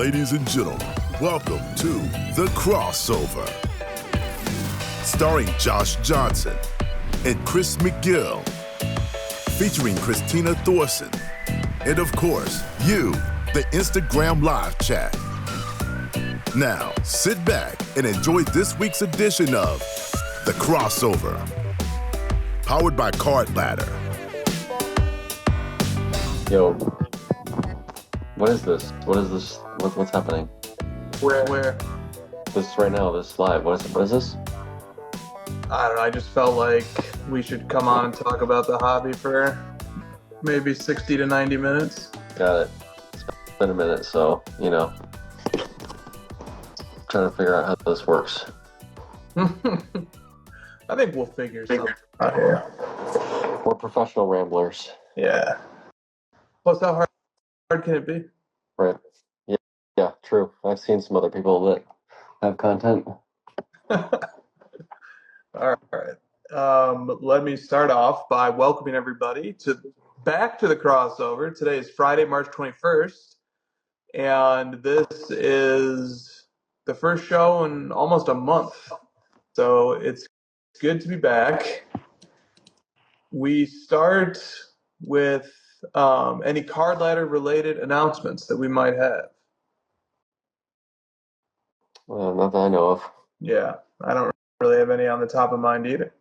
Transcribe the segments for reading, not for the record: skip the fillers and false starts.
Ladies and gentlemen, welcome to The Crossover. Starring Josh Johnson and Chris McGill. Featuring Christina Thorson. And of course, you, the Instagram live chat. Now, sit back and enjoy this week's edition of The Crossover. Powered by Card Ladder. Yo, what is this? What's happening? Where? This right now, this live. What is this? I don't know. I just felt like we should come on and talk about the hobby for maybe 60 to 90 minutes. Got it. It's been a minute, so, trying to figure out how this works. I think we'll figure something out here. We're professional ramblers. Yeah. Plus, how hard can it be? Right. Yeah, true. I've seen some other people that have content. All right. Let me start off by welcoming everybody back to the crossover. Today is Friday, March 21st, and this is the first show in almost a month. So it's good to be back. We start with any card ladder related announcements that we might have. Well, not that I know of. Yeah, I don't really have any on the top of mind either.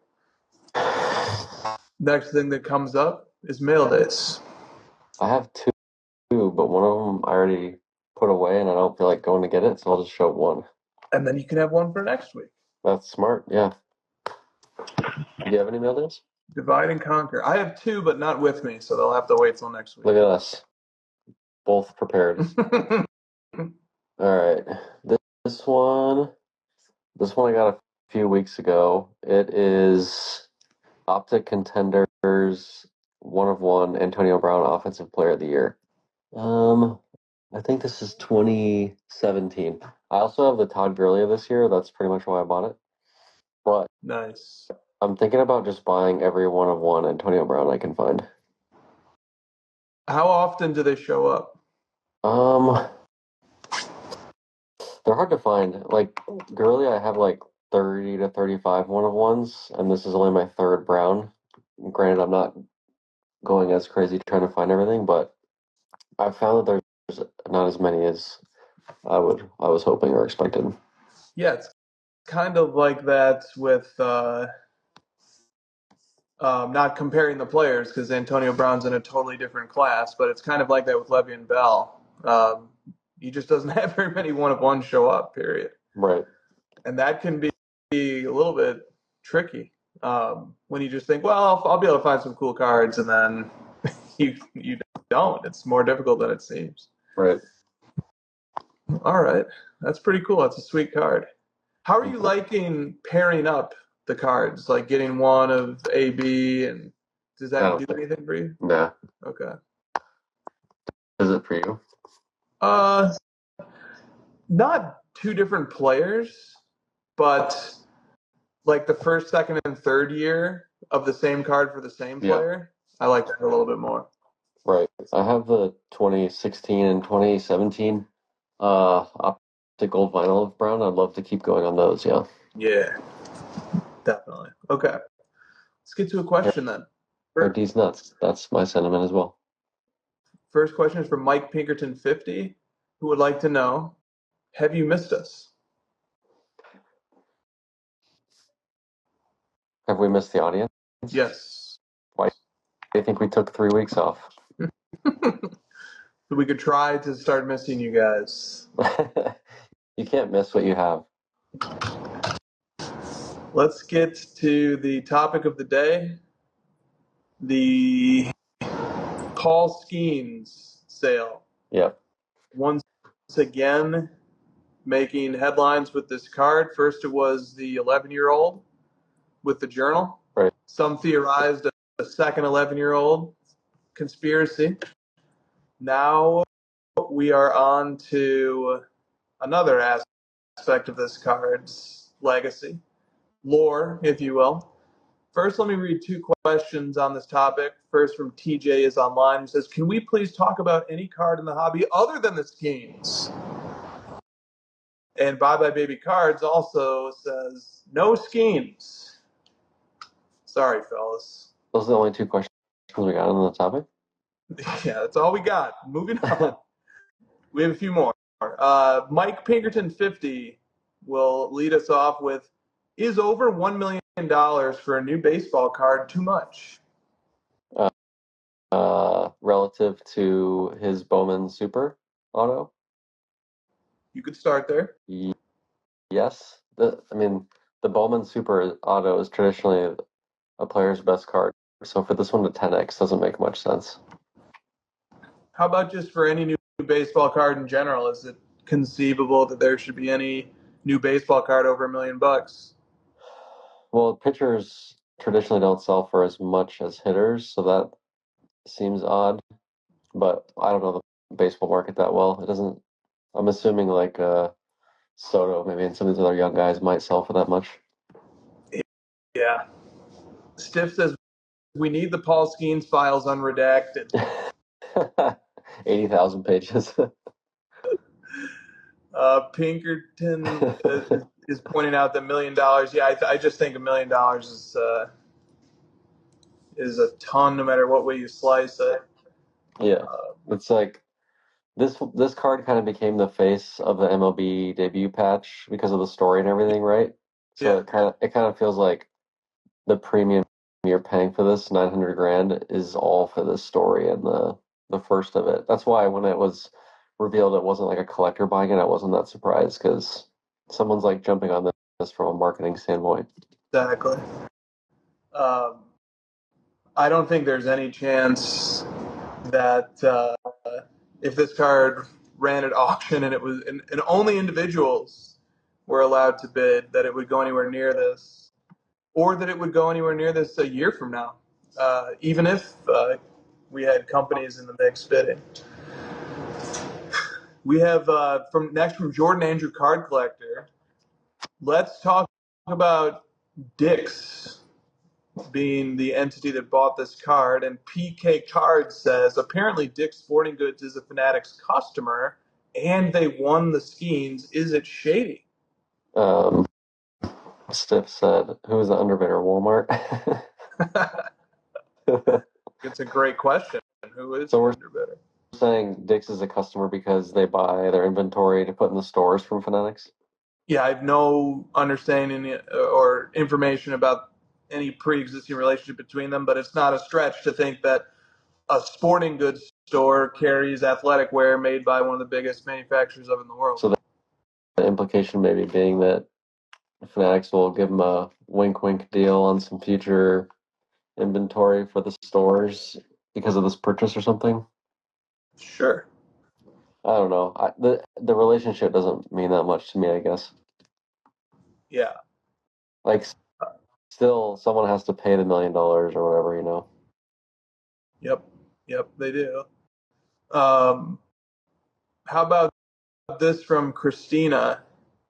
Next thing that comes up is mail dates. I have two, but one of them I already put away and I don't feel like going to get it, so I'll just show one. And then you can have one for next week. That's smart, yeah. Do you have any mail dates? Divide and conquer. I have two, but not with me, so they'll have to wait till next week. Look at us. Both prepared. All right. This one I got a few weeks ago. It is Optic Contenders 1 of 1 Antonio Brown Offensive Player of the Year. I think this is 2017. I also have the Todd Gurley of this year. That's pretty much why I bought it. But nice. I'm thinking about just buying every 1 of 1 Antonio Brown I can find. How often do they show up? They're hard to find. Like, Gurley, I have like 30 to 35 1 of 1s, and this is only my third Brown. Granted, I'm not going as crazy trying to find everything, but I found that there's not as many as I was hoping or expected. Yeah, it's kind of like that with not comparing the players because Antonio Brown's in a totally different class, but it's kind of like that with Le'Veon Bell. He just doesn't have very many 1 of 1 show up, period. Right. And that can be a little bit tricky when you just think, well, I'll be able to find some cool cards, and then you don't. It's more difficult than it seems. Right. All right. That's pretty cool. That's a sweet card. How are you liking pairing up the cards, like getting one of AB, and does that do anything for you? Nah. Okay. Is it for you? Not two different players, but like the first, second, and third year of the same card for the same player. I like that a little bit more. Right. I have the 2016 and 2017 Optic Gold Vinyl of Brown. I'd love to keep going on those, yeah. Yeah, definitely. Okay. Let's get to a question then. These nuts. That's my sentiment as well. First question is from Mike Pinkerton 50, who would like to know, have you missed us? Have we missed the audience? Yes. Why do you think we took 3 weeks off? We could try to start missing you guys. You can't miss what you have. Let's get to the topic of the day. The Paul Skenes sale. Yep. Once again, making headlines with this card. First, it was the 11-year-old with the journal. Right. Some theorized a second 11-year-old conspiracy. Now we are on to another aspect of this card's legacy, lore, if you will. First, let me read 2 questions on this topic. First from TJ is online. He says, can we please talk about any card in the hobby other than the Skenes? And Bye Bye Baby Cards also says, no Skenes. Sorry, fellas. Those are the only two questions we got on the topic. Yeah, that's all we got. Moving on. We have a few more. Mike Pinkerton 50 will lead us off with, is over $1 million for a new baseball card too much? Relative to his Bowman Super auto? You could start there. Yes. The Bowman Super auto is traditionally a player's best card. So for this one to 10x doesn't make much sense. How about just for any new baseball card in general? Is it conceivable that there should be any new baseball card over $1 million? Well, pitchers traditionally don't sell for as much as hitters, so that seems odd. But I don't know the baseball market that well. It doesn't. I'm assuming like Soto, maybe, and some of these other young guys might sell for that much. Yeah. Stiff says, we need the Paul Skenes files unredacted. 80,000 pages. Pinkerton is pointing out that $1 million. Yeah, I just think $1 million is a ton, no matter what way you slice it. Yeah, it's like this card kind of became the face of the MLB debut patch because of the story and everything, right? So Yeah. it kind of feels like the premium you're paying for this 900 grand is all for this story and the first of it. That's why when it was revealed it wasn't like a collector buying it, I wasn't that surprised because someone's like jumping on this from a marketing standpoint. Exactly. I don't think there's any chance that if this card ran at auction and it was and only individuals were allowed to bid, that it would go anywhere near this, or that it would go anywhere near this a year from now, even if we had companies in the mix bidding. We have from Jordan Andrew Card Collector. Let's talk about Dick's being the entity that bought this card, and PK Card says apparently Dick's Sporting Goods is a Fanatics customer and they won the Skenes. Is it shady? Stiff said, who is the underbidder? Walmart? It's a great question. Who is So the we're underbidder? saying Dick's is a customer because they buy their inventory to put in the stores from Fanatics? Yeah, I have no understanding or information about any pre-existing relationship between them, but it's not a stretch to think that a sporting goods store carries athletic wear made by one of the biggest manufacturers of it in the world. So the implication maybe being that Fanatics will give them a wink deal on some future inventory for the stores because of this purchase or something? Sure. I don't know. The relationship doesn't mean that much to me, I guess. Yeah. Like, still, someone has to pay the $1 million or whatever, you know? Yep, they do. How about this from Christina?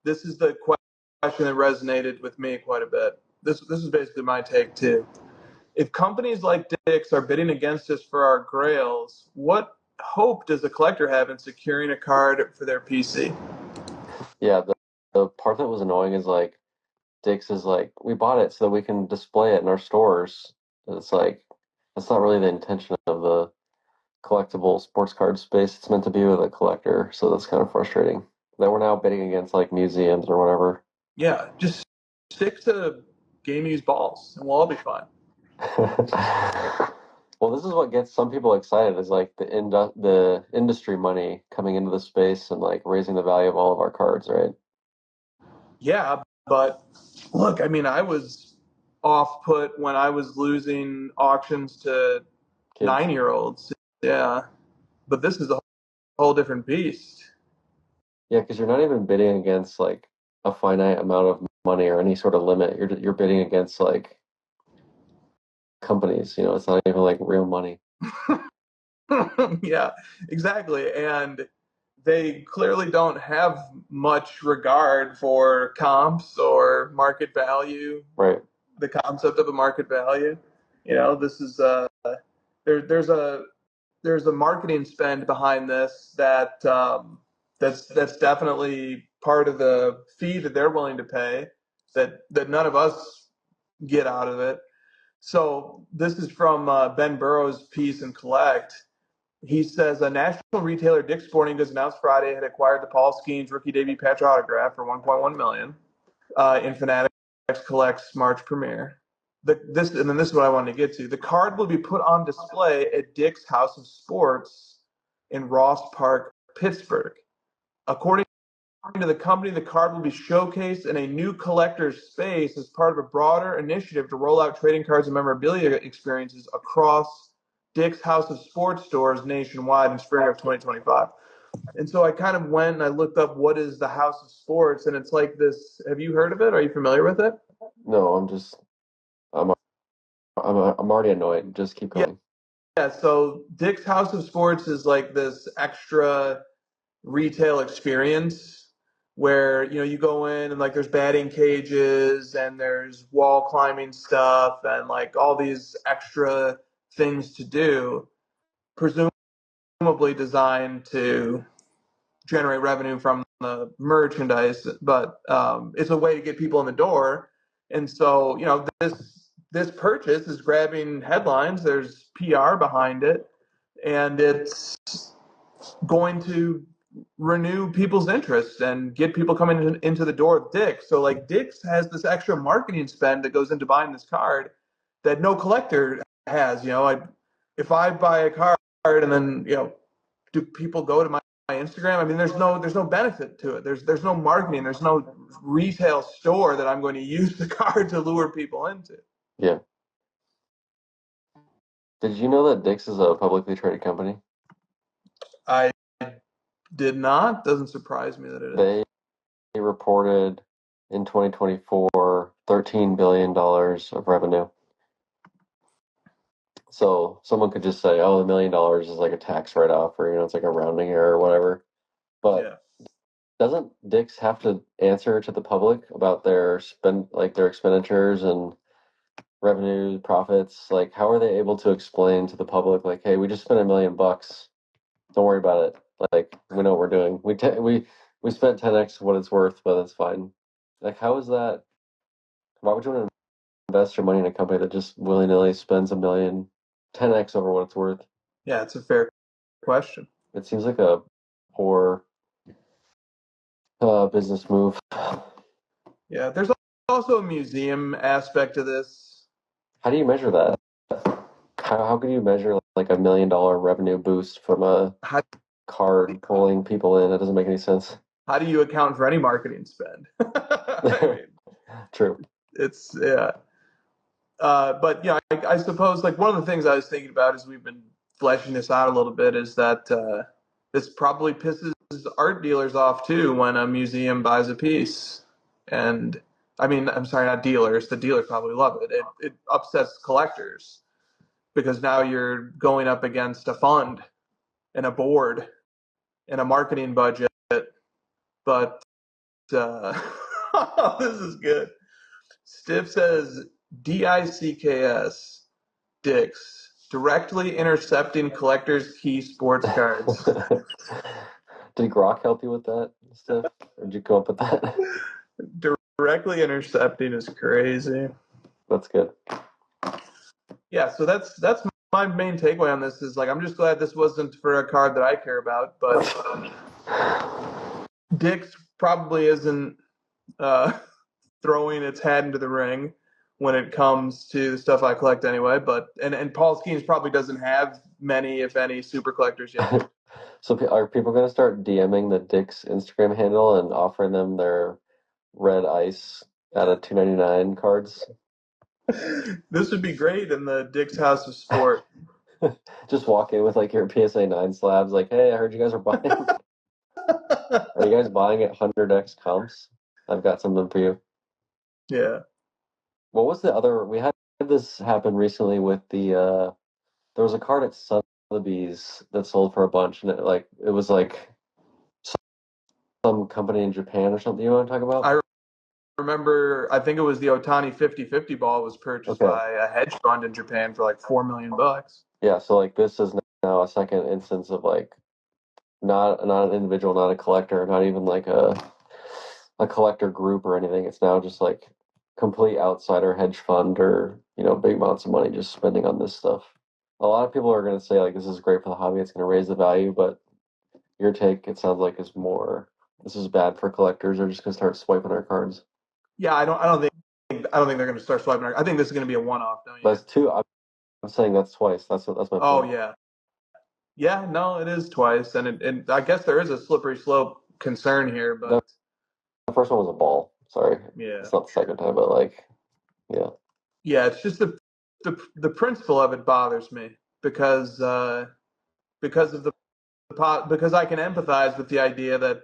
This is the question that resonated with me quite a bit. This is basically my take too. If companies like Dick's are bidding against us for our grails, what hope does a collector have in securing a card for their PC? Yeah, the part that was annoying is like, Dick's is like, we bought it so that we can display it in our stores. And it's like, that's not really the intention of the collectible sports card space. It's meant to be with a collector, so that's kind of frustrating. That we're now bidding against like museums or whatever. Yeah, just stick to game used balls and we'll all be fine. Well, this is what gets some people excited is like the industry money coming into the space and like raising the value of all of our cards, right? Yeah, but look, I mean, I was off put when I was losing auctions to Kids. 9-year-olds. Yeah, but this is a whole different beast. Yeah, because you're not even bidding against like a finite amount of money or any sort of limit. You're bidding against like companies. You know, it's not even like real money. Yeah, exactly. And they clearly don't have much regard for comps or market value. Right. The concept of a market value. You know, this is there's a marketing spend behind this that's definitely part of the fee that they're willing to pay that none of us get out of it. So this is from Ben Burrows' piece in Collect. He says a national retailer, Dick's Sporting Goods, announced Friday had acquired the Paul Skenes rookie debut patch autograph for $1.1 million in Fanatics Collect's March premiere. This is what I wanted to get to. The card will be put on display at Dick's House of Sports in Ross Park, Pittsburgh. According to the company, the card will be showcased in a new collector's space as part of a broader initiative to roll out trading cards and memorabilia experiences across Dick's House of Sports stores nationwide in spring of 2025. And so I kind of went and I looked up what is the House of Sports, and it's like this. Have you heard of it? Are you familiar with it? No, I'm already annoyed. Just keep going. Yeah. So Dick's House of Sports is like this extra retail experience where you go in and like there's batting cages and there's wall climbing stuff and like all these extra things to do, presumably designed to generate revenue from the merchandise, but it's a way to get people in the door. And so this purchase is grabbing headlines. There's PR behind it, and it's going to renew people's interest and get people coming into the door of Dick's. So like Dick's has this extra marketing spend that goes into buying this card that no collector has. If I buy a card and then do people go to my Instagram? I mean, there's no benefit to it. There's no marketing. There's no retail store that I'm going to use the card to lure people into. Yeah. Did you know that Dick's is a publicly traded company? I did not. Doesn't surprise me that it is. They reported in 2024 $13 billion of revenue. So someone could just say, oh, $1 million is like a tax write-off, or it's like a rounding error or whatever. But doesn't Dick's have to answer to the public about their expenditures and revenue, profits? Like, how are they able to explain to the public, like, hey, we just spent $1 million. Don't worry about it. Like, we know what we're doing. We spent 10x what it's worth, but that's fine. Like, how is that? Why would you want to invest your money in a company that just willy-nilly spends $1 million, 10x over what it's worth? Yeah, it's a fair question. It seems like a poor business move. Yeah, there's also a museum aspect to this. How do you measure that? How can you measure like $1 million revenue boost from a card pulling people in? That doesn't make any sense. How do you account for any marketing spend? I mean, true. It's but I suppose like one of the things I was thinking about as we've been fleshing this out a little bit is that this probably pisses art dealers off too when a museum buys a piece. And I mean, I'm sorry, not dealers. The dealers probably love it. It upsets collectors because now you're going up against a fund and a board and a marketing budget. But this is good. Stiff says DICKS, Dick's, directly intercepting collectors' key sports cards. Did Grok help you with that, Stiff? Or did you come up with that? Directly intercepting is crazy. That's good. Yeah, so that's my main takeaway on this is like I'm just glad this wasn't for a card that I care about, but Dick's probably isn't throwing its hat into the ring when it comes to the stuff I collect anyway. But and Paul Skenes probably doesn't have many, if any, super collectors yet. So are people going to start DMing the Dick's Instagram handle and offering them their red ice out of $2.99 cards? This would be great in the Dick's House of Sport. Just walk in with like your PSA 9 slabs, like, hey, I heard you guys are buying. Are you guys buying at 100x comps? I've got something for you. Yeah. What was the other? We had this happen recently with the. There was a card at Sotheby's that sold for a bunch, and it was like some company in Japan or something. You want to talk about? I remember. I think it was the Otani 50/50 ball was purchased by a hedge fund in Japan for like $4 million. Yeah. So like this is now a second instance of like not an individual, not a collector, not even like a a collector group or anything. It's now just like complete outsider hedge fund or, big amounts of money just spending on this stuff. A lot of people are going to say like this is great for the hobby, it's going to raise the value, but your take, it sounds like, is more this is bad for collectors. They're just going to start swiping our cards. Yeah, I don't think they're going to start swiping. I think this is going to be a one-off, don't you? That's two. I'm saying that's twice. That's my point. Oh yeah. No, it is twice, and I guess there is a slippery slope concern here, but The first one was a ball. Sorry, yeah, it's not the second time, but yeah. Yeah, it's just the principle of it bothers me because because of because I can empathize with the idea that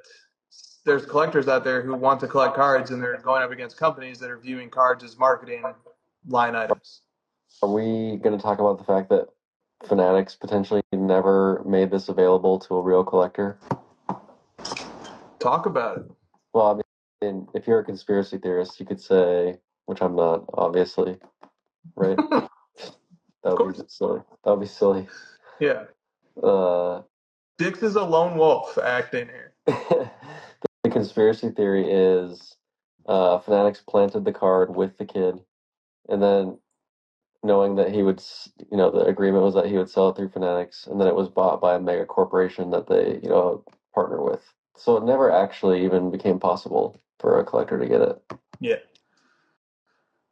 there's collectors out there who want to collect cards and they're going up against companies that are viewing cards as marketing line items. Are we going to talk about the fact that Fanatics potentially never made this available to a real collector? Talk about it. Well, I mean, if you're a conspiracy theorist, you could say, which I'm not, obviously, right? That would be silly. That would be silly. Yeah. Uh, Dix is a lone wolf acting here. the conspiracy theory is Fanatics planted the card with the kid, and then knowing that he would, the agreement was that he would sell it through Fanatics, and then it was bought by a mega corporation that they, partner with. So it never actually even became possible for a collector to get it. Yeah.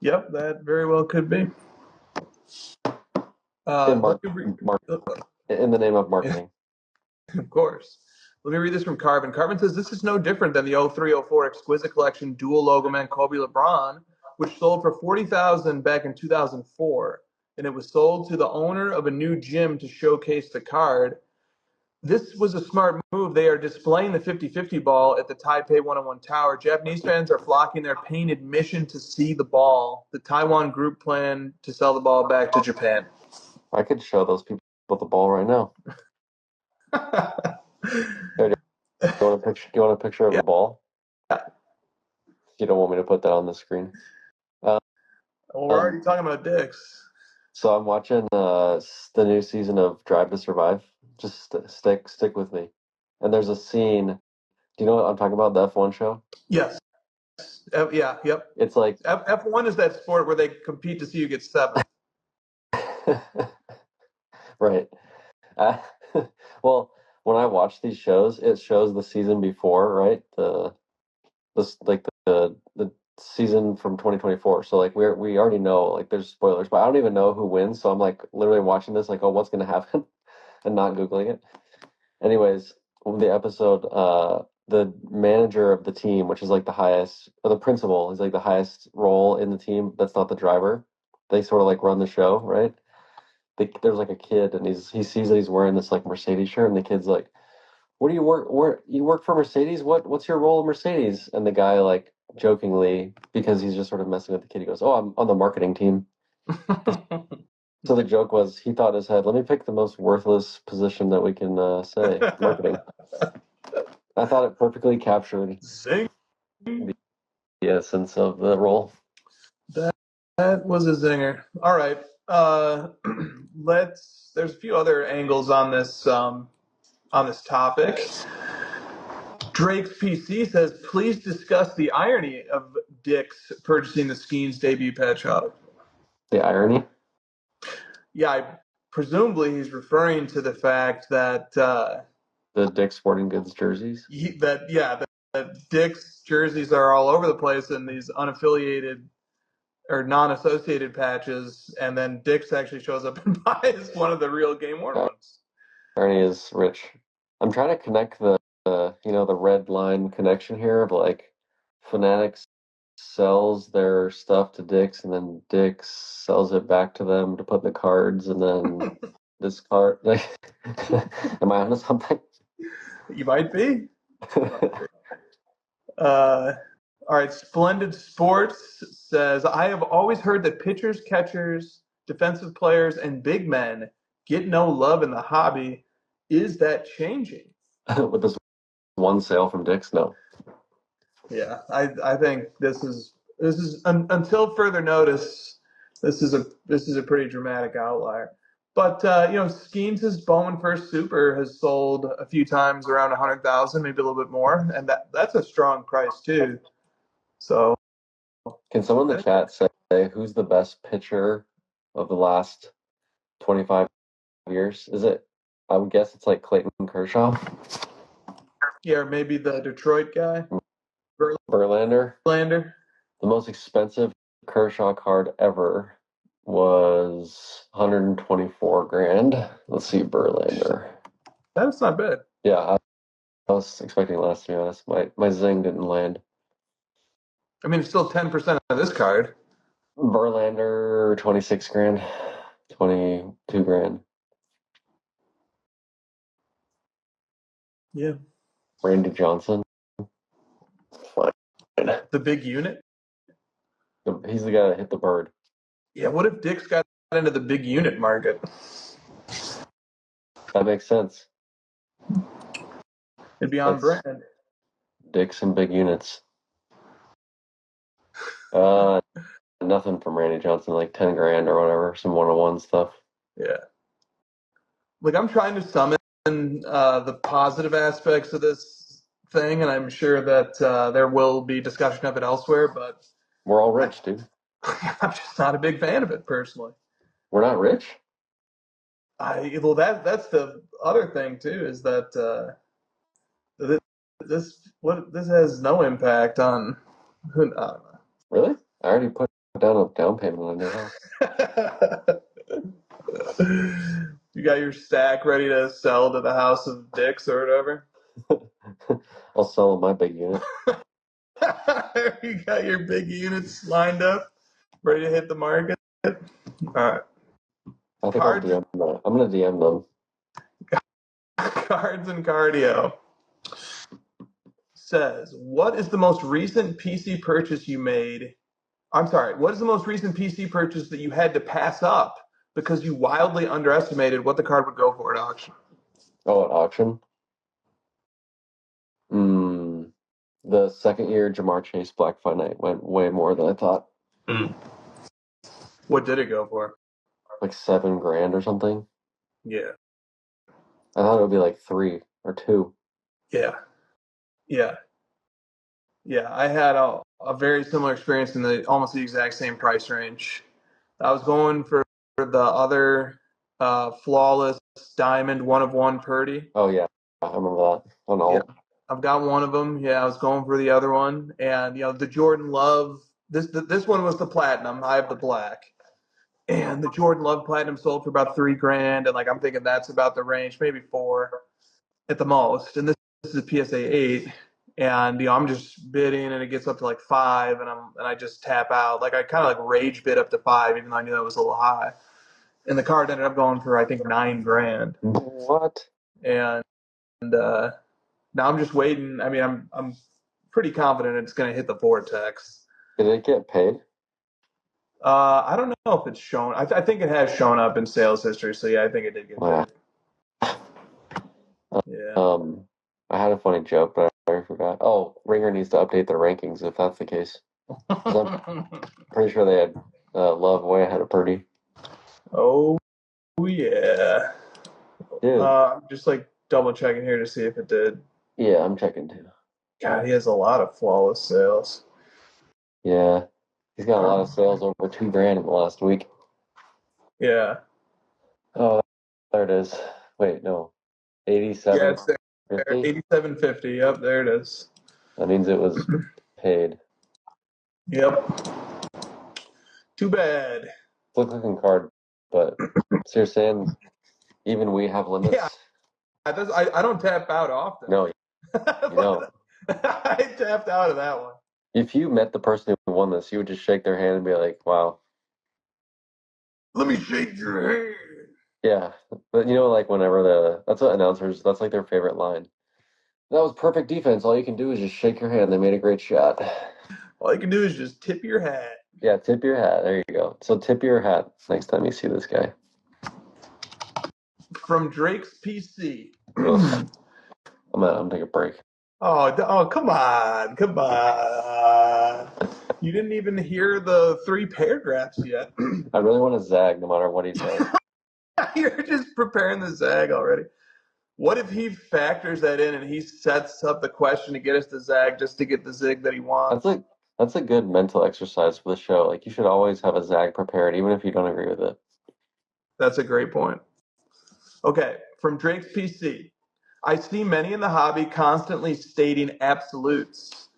Yep, that very well could be. In the name of marketing. Of course. Let me read this from Carvin. Carvin says, this is no different than the 03-04 Exquisite Collection dual logo man Kobe LeBron, which sold for $40,000 back in 2004. And it was sold to the owner of a new gym to showcase the card. This was a smart move. They are displaying the 50-50 ball at the Taipei 101 Tower. Japanese fans are flocking their paying admission to see the ball. The Taiwan group plan to sell the ball back to Japan. I could show those people the ball right now. You want a picture of a ball? Yeah. You don't want me to put that on the screen? Well, we're already talking about dicks. So I'm watching the new season of Drive to Survive. Just stick with me. And there's a scene. Do you know what I'm talking about? The F1 show? Yes. Yeah. Yep. It's like F1 is that sport where they compete to see who gets seventh. Right. Well, when I watch these shows, it shows the season before, right? The season from 2024. So like we already know, like, there's spoilers, but I don't even know who wins. So I'm like literally watching this like, oh, what's gonna happen, and not Googling it. Anyways, the episode, the manager of the team, which is like the highest, or the principal, is like the highest role in the team. That's not the driver. They sort of like run the show, right? There's like a kid, and he sees that he's wearing this like Mercedes shirt, and the kid's like, "What do you work? Where you work for Mercedes? What's your role in Mercedes?" And the guy, like, jokingly, because he's just sort of messing with the kid, he goes, "Oh, I'm on the marketing team." So the joke was, he thought in his head, "Let me pick the most worthless position that we can say, marketing." I thought it perfectly captured the essence of the role. That was a zinger. All right. There's a few other angles on this topic. Drake's PC says, please discuss the irony of Dick's purchasing the Skenes debut patch auto. The irony? Yeah, presumably he's referring to the fact that the Dick's Sporting Goods jerseys? That Dick's jerseys are all over the place in these unaffiliated or non-associated patches, and then Dick's actually shows up and buys one of the real game worn ones. Irony is rich. I'm trying to connect the red line connection here of like Fanatics sells their stuff to Dick's, and then Dick's sells it back to them to put in the cards, and then this card, like, am I onto something? You might be. All right, Splendid Sports says, I have always heard that pitchers, catchers, defensive players, and big men get no love in the hobby. Is that changing? With this one sale from Dick's? No. Yeah, I think this is until further notice, this is a pretty dramatic outlier. But Skenes' Bowman First Super has sold a few times around 100,000, maybe a little bit more, and that's a strong price too. So, Can someone in the chat say who's the best pitcher of the last 25 years? Is it? I would guess it's like Clayton Kershaw. yeah, or maybe the Detroit guy, Verlander. Verlander. The most expensive Kershaw card ever was 124 grand. Let's see, Verlander. That's not bad. Yeah, I was expecting less, to be honest. My zing didn't land. I mean, it's still 10% of this card. Verlander, 26 grand. 22 grand. Yeah. Randy Johnson. Fine. The big unit. He's the guy that hit the bird. Yeah, what if Dick's got into the big unit market? That makes sense. It'd be on brand. Dicks and big units. Nothing from Randy Johnson, like 10 grand or whatever, some one-on-one stuff. Yeah. Like, I'm trying to summon the positive aspects of this thing, and I'm sure that there will be discussion of it elsewhere, but We're all rich, dude. I'm just not a big fan of it, personally. We're not rich? Well, that's the other thing, too, is that this has no impact on who. I don't know. Really? I already put down a down payment on a new house. You got your stack ready to sell to the House of Dicks or whatever? I'll sell my big unit. You got your big units lined up, ready to hit the market? All right. I think I'll DM them. I'm going to DM them. Cards and Cardio says, what is the most recent PC purchase you made? I'm sorry, what is the most recent PC purchase that you had to pass up because you wildly underestimated what the card would go for at auction? Oh, at auction? The second year Jamar Chase Black Finite went way more than I thought. What did it go for? Like 7 grand or something. Yeah. I thought it would be like 3 or 2. Yeah. I had a very similar experience in almost the exact same price range. I was going for the other flawless diamond 1-of-1 Purdy. Oh, yeah. I remember that. On all. Yeah. I've got one of them. Yeah, I was going for the other one. And, the Jordan Love, this one was the platinum. I have the black. And the Jordan Love platinum sold for about 3 grand. And, I'm thinking that's about the range, maybe 4 at the most. And this is a PSA 8. And, I'm just bidding and it gets up to 5 and I just tap out. I kind of rage bid up to 5, even though I knew that was a little high. And the card ended up going for, I think, 9 grand. What? And now I'm just waiting. I mean, I'm pretty confident it's going to hit the vortex. Did it get paid? I don't know if it's shown. I think it has shown up in sales history. So yeah, I think it did get paid. Yeah. I had a funny joke, but I forgot. Oh, Ringer needs to update their rankings if that's the case. I'm pretty sure they had Love way ahead of Purdy. Oh yeah. Dude. I'm just double checking here to see if it did. Yeah, I'm checking too. God, he has a lot of flawless sales. Yeah. He's got a lot of sales over 2 grand in the last week. Yeah. Oh, there it is. Wait, no. 87. Yeah, it's there. 87.50. Yep, there it is. That means it was paid. Yep. Too bad. Good looking card, but so you're saying even we have limits? Yeah. I don't tap out often. No, you don't. I tapped out of that one. If you met the person who won this, you would just shake their hand and be like, wow. Let me shake your hand. Yeah. But whenever that's what announcers, that's their favorite line. That was perfect defense. All you can do is just shake your hand. They made a great shot. All you can do is just tip your hat. Yeah, tip your hat. There you go. So tip your hat next time you see this guy. From Drake's PC. I'm gonna take a break. Oh, come on. You didn't even hear the 3 paragraphs yet. I really want to zag no matter what he says. You're just preparing the zag already. What if he factors that in and he sets up the question to get us to zag just to get the zig that he wants? That's a good mental exercise for the show. Like, you should always have a Zag prepared, even if you don't agree with it. That's a great point. Okay, from Drake's PC. I see many in the hobby constantly stating absolutes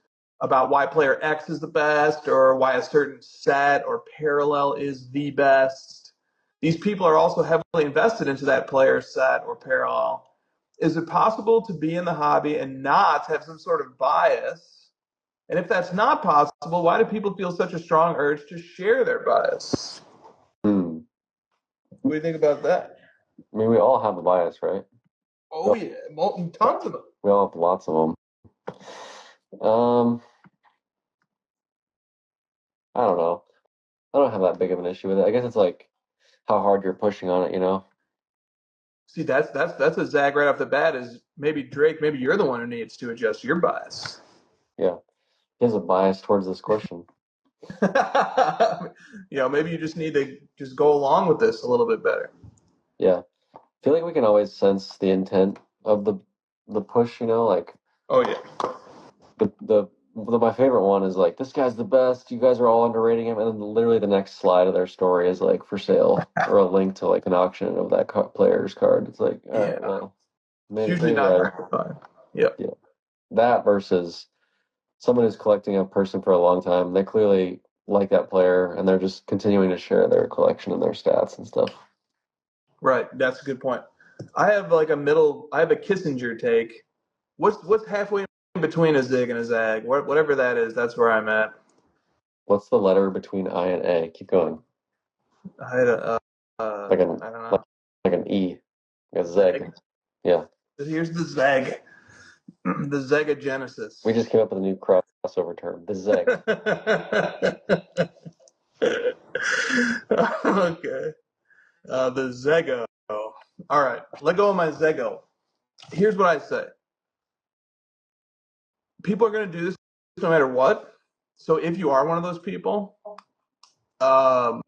about why player X is the best or why a certain set or parallel is the best. These people are also heavily invested into that player set or parallel. Is it possible to be in the hobby and not have some sort of bias? And if that's not possible, why do people feel such a strong urge to share their bias? Hmm. What do you think about that? I mean, we all have a bias, right? Oh, yeah, tons of them. We all have lots of them. I don't know. I don't have that big of an issue with it. I guess it's like how hard you're pushing on it, you know? See, that's a zag right off the bat. Is maybe Drake? Maybe you're the one who needs to adjust your bias. Yeah. He has a bias towards this question. Maybe you just need to just go along with this a little bit better. Yeah. I feel like we can always sense the intent of the push, you know, like Oh yeah, my favorite one is like, this guy's the best, you guys are all underrating him, and then literally the next slide of their story is like for sale or a link to like an auction of that player's card. It's like, all yeah. right, well, It's maybe usually you're not right. hard to find. Yeah. Yeah. That versus someone who's collecting a person for a long time, they clearly like that player and they're just continuing to share their collection and their stats and stuff. Right. That's a good point. I have like a middle. I have a Kissinger take. What's halfway in between a zig and a zag? Whatever that is, that's where I'm at. What's the letter between I and A? Keep going. I had Like an I don't like, know. like an E. Like a Zag. zeg. Yeah. Here's the zag. The Zegagenesis. We just came up with a new crossover term. The zeg. Okay. The Zego. All right. Let go of my Zego. Here's what I say. People are going to do this no matter what. So if you are one of those people, um,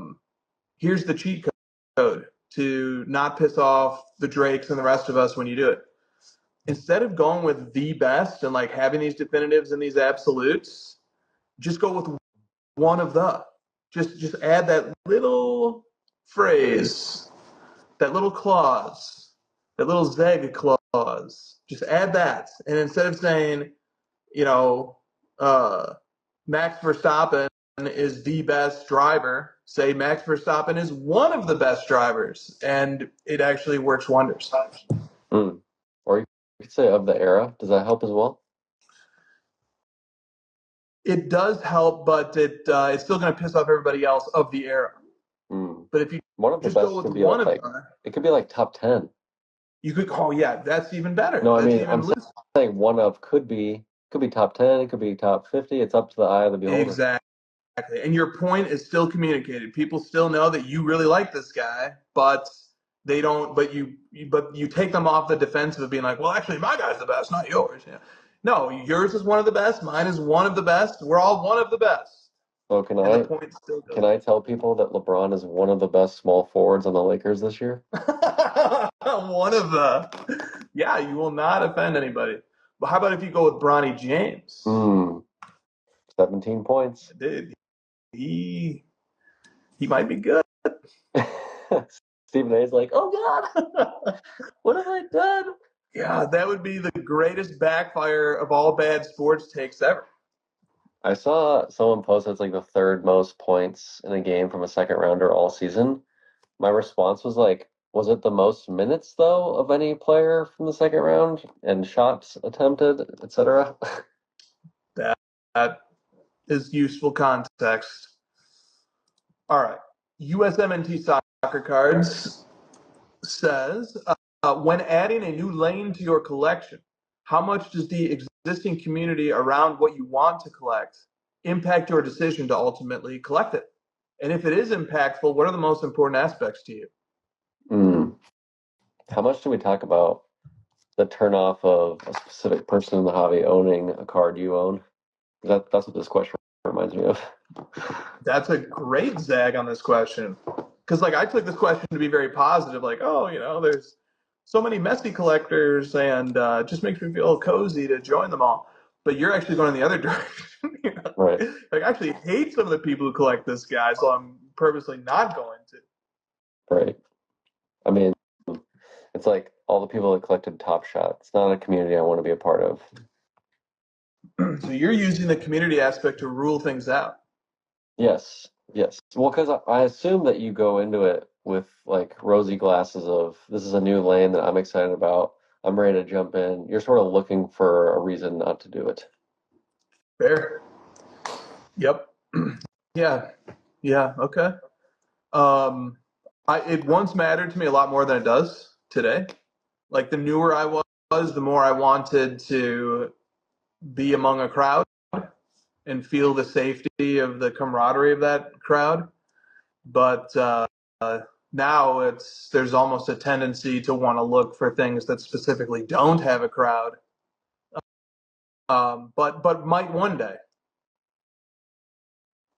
here's the cheat code to not piss off the Drakes and the rest of us when you do it. Instead of going with the best and like having these definitives and these absolutes, just go with one of the. Just add that little phrase, that little clause, that little zeg clause. Just add that, and instead of saying, you know, Max Verstappen is the best driver, say Max Verstappen is one of the best drivers, and it actually works wonders. Mm. Or you could say of the era. Does that help as well? It does help, but it's still going to piss off everybody else of the era. Mm. But if you One of the just go best with could be one of like them, it could be like top 10. you could call, yeah, that's even better. No, I That's mean even I'm loose. saying one of could be top 10, it could be top 50. It's up to the eye of the beholder. Exactly. And your point is still communicated. People still know that you really like this guy, but they don't. But you take them off the defensive of being like, well, actually, my guy's the best, not yours. Yeah. No, yours is one of the best. Mine is one of the best. We're all one of the best. So And the point still goes. can I tell people that LeBron is one of the best small forwards on the Lakers this year? One of the. Yeah, you will not offend anybody. But how about if you go with Bronny James? 17 points. Dude, he might be good. Stephen A's like, oh God, what have I done? Yeah, that would be the greatest backfire of all bad sports takes ever. I saw someone post it's like the third most points in a game from a second rounder all season. My response was like, was it the most minutes though of any player from the second round and shots attempted, etc.? That is useful context. All right. USMNT Soccer Cards says, when adding a new lane to your collection, how much does the existing community around what you want to collect impact your decision to ultimately collect it? And if it is impactful, what are the most important aspects to you? How much do we talk about the turnoff of a specific person in the hobby owning a card you own? That's what this question reminds me of. That's a great zag on this question. Because, like, I took this question to be very positive. Like, oh, there's so many messy collectors, and it just makes me feel cozy to join them all. But you're actually going in the other direction. Right. Like, I actually hate some of the people who collect this guy, so I'm purposely not going to. Right. I mean, it's like all the people that collected Top Shot. It's not a community I want to be a part of. So you're using the community aspect to rule things out. Yes. Yes. Well, because I assume that you go into it with like rosy glasses of this is a new lane that I'm excited about. I'm ready to jump in. You're sort of looking for a reason not to do it. Fair. Yep. Yeah. Yeah. Okay. It once mattered to me a lot more than it does today. Like, the newer I was, the more I wanted to be among a crowd and feel the safety of the camaraderie of that crowd. But now there's almost a tendency to want to look for things that specifically don't have a crowd, but might one day.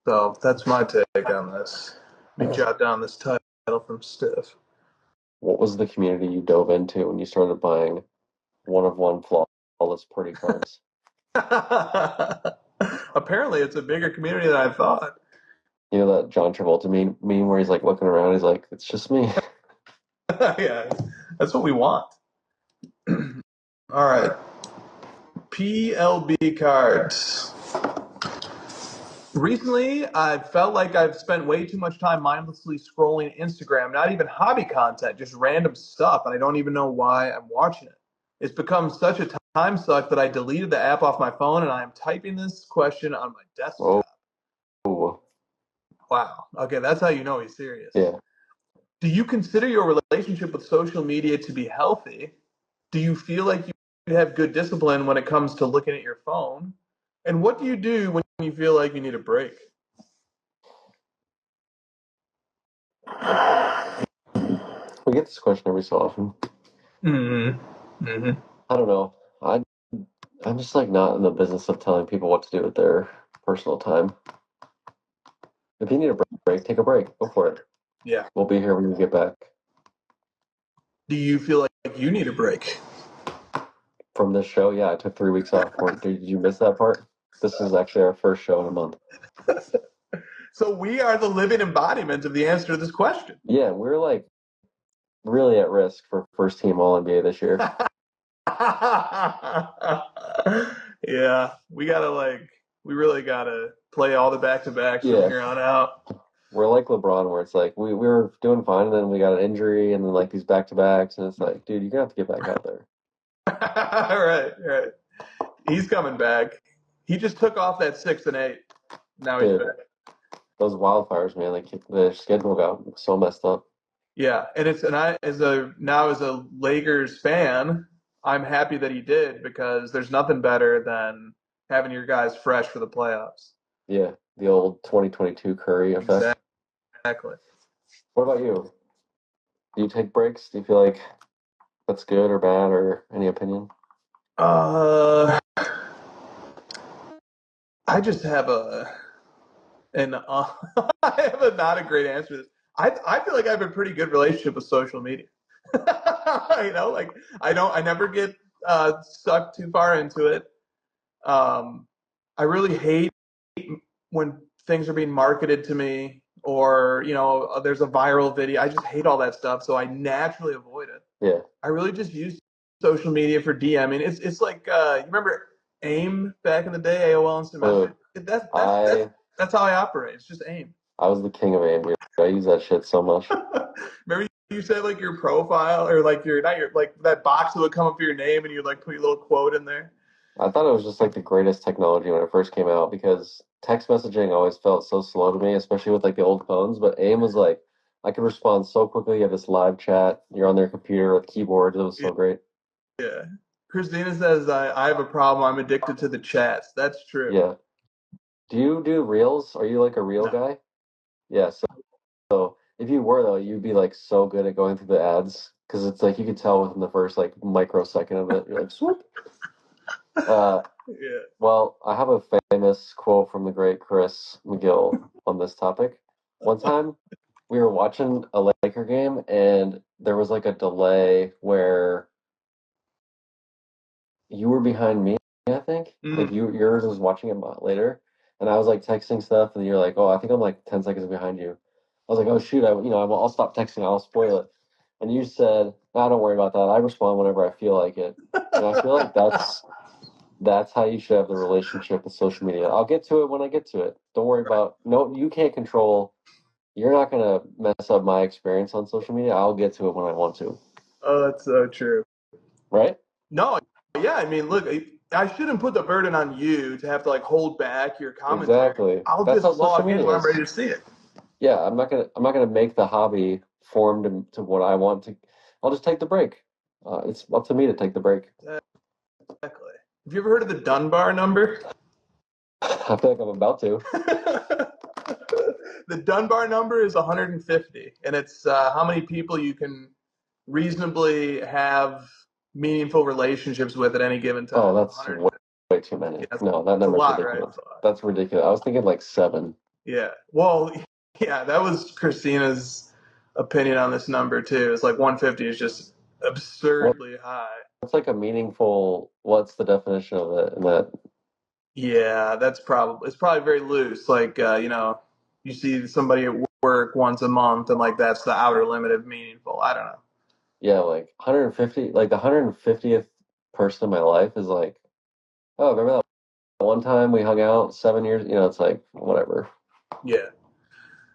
So that's my take on this. Let me jot down this title from Stiff. What was the community you dove into when you started buying one flawless pretty cards? Apparently, it's a bigger community than I thought. You know that John Travolta meme where he's like looking around, he's like, it's just me. Yeah, that's what we want. All right. PLB cards. Recently, I've felt like I've spent way too much time mindlessly scrolling Instagram, not even hobby content, just random stuff, and I don't even know why I'm watching it. It's become such a time suck that I deleted the app off my phone, and I am typing this question on my desktop. Oh, Wow. Okay, that's how you know he's serious. yeah. Do you consider your relationship with social media to be healthy? Do you feel like you have good discipline when it comes to looking at your phone? And what do you do when you feel like you need a break? We get this question every so often. Mm-hmm. Mm-hmm. I don't know. I'm just like not in the business of telling people what to do with their personal time. If you need a break, take a break. Go for it. Yeah. We'll be here when you get back Do you feel like you need a break? from this show. Yeah, I took 3 weeks off. Did you miss that part? This is actually our first show in a month. So we are the living embodiment of the answer to this question. Yeah, we're like really at risk for first team All NBA this year. Yeah, we really gotta play all the back-to-backs from here on out. We're like LeBron, where it's like we were doing fine, and then we got an injury, and then like these back-to-backs, and it's like, dude, you're gonna have to get back out there. Right. He's coming back. He just took off that 6 and 8. Now he's back. Those wildfires, man, like the schedule got so messed up. Yeah, and I as a Lakers fan, I'm happy that he did, because there's nothing better than having your guys fresh for the playoffs. Yeah, the old 2022 Curry effect. Exactly. What about you? Do you take breaks? Do you feel like that's good or bad, or any opinion? I just have I have a not a great answer to this. I feel like I have a pretty good relationship with social media. Like, I never get sucked too far into it. I really hate when things are being marketed to me, or there's a viral video. I just hate all that stuff, so I naturally avoid it. Yeah. I really just use social media for DMing. It's like, you remember AIM back in the day, AOL Instant Messenger? That's how I operate. It's just AIM. I was the king of AIM, dude. I use that shit so much. Remember you said like your profile, or like not your, like that box that would come up for your name, and you like put your little quote in there. I thought it was just like the greatest technology when it first came out, because text messaging always felt so slow to me, especially with like the old phones. But AIM was like, I could respond so quickly. You have this live chat. You're on their computer with keyboards. It was so great. Yeah. Christina says I have a problem. I'm addicted to the chats. That's true. Yeah. Do you do reels? Are you like a reel guy? Yeah. So if you were though, you'd be like so good at going through the ads, because it's like you could tell within the first like microsecond of it. You're like, swoop. Yeah. Well, I have a famous quote from the great Chris McGill on this topic. One time we were watching a Laker game, and there was like a delay where you were behind me, I think. Like yours was watching it later. and I was like texting stuff, and you're like, "Oh, I think I'm like 10 seconds behind you." I was like, "Oh shoot, I'll stop texting. I'll spoil it." And you said, "No, don't worry about that. I respond whenever I feel like it." And I feel like that's how you should have the relationship with social media. I'll get to it when I get to it. Don't worry about no. You can't control. You're not gonna mess up my experience on social media. I'll get to it when I want to. Oh, that's so true. Right? No, yeah, I mean, look, I shouldn't put the burden on you to have to like hold back your commentary. Exactly. I'll That's how just social log in when media I'm ready is. to see it. Yeah, I'm not gonna make the hobby form to what I want to. I'll just take the break. It's up to me to take the break. Exactly. Have you ever heard of the Dunbar number? I feel like I'm about to. The Dunbar number is 150, and it's how many people you can reasonably have meaningful relationships with at any given time. Oh, that's 150. way too many. Yeah, No, that it's a number's lot, right? ridiculous. It's a lot. That's ridiculous. I was thinking like 7. Yeah. Well, yeah, that was Christina's opinion on this number too. It's like 150 is just absurdly high. What's like a meaningful? What's the definition of it? And that, Yeah, it's probably very loose. Like you see somebody at work once a month, and like that's the outer limit of meaningful. I don't know. yeah, like 150. Like the 150th person in my life is like, oh, remember that one time we hung out 7 years? It's like whatever. Yeah,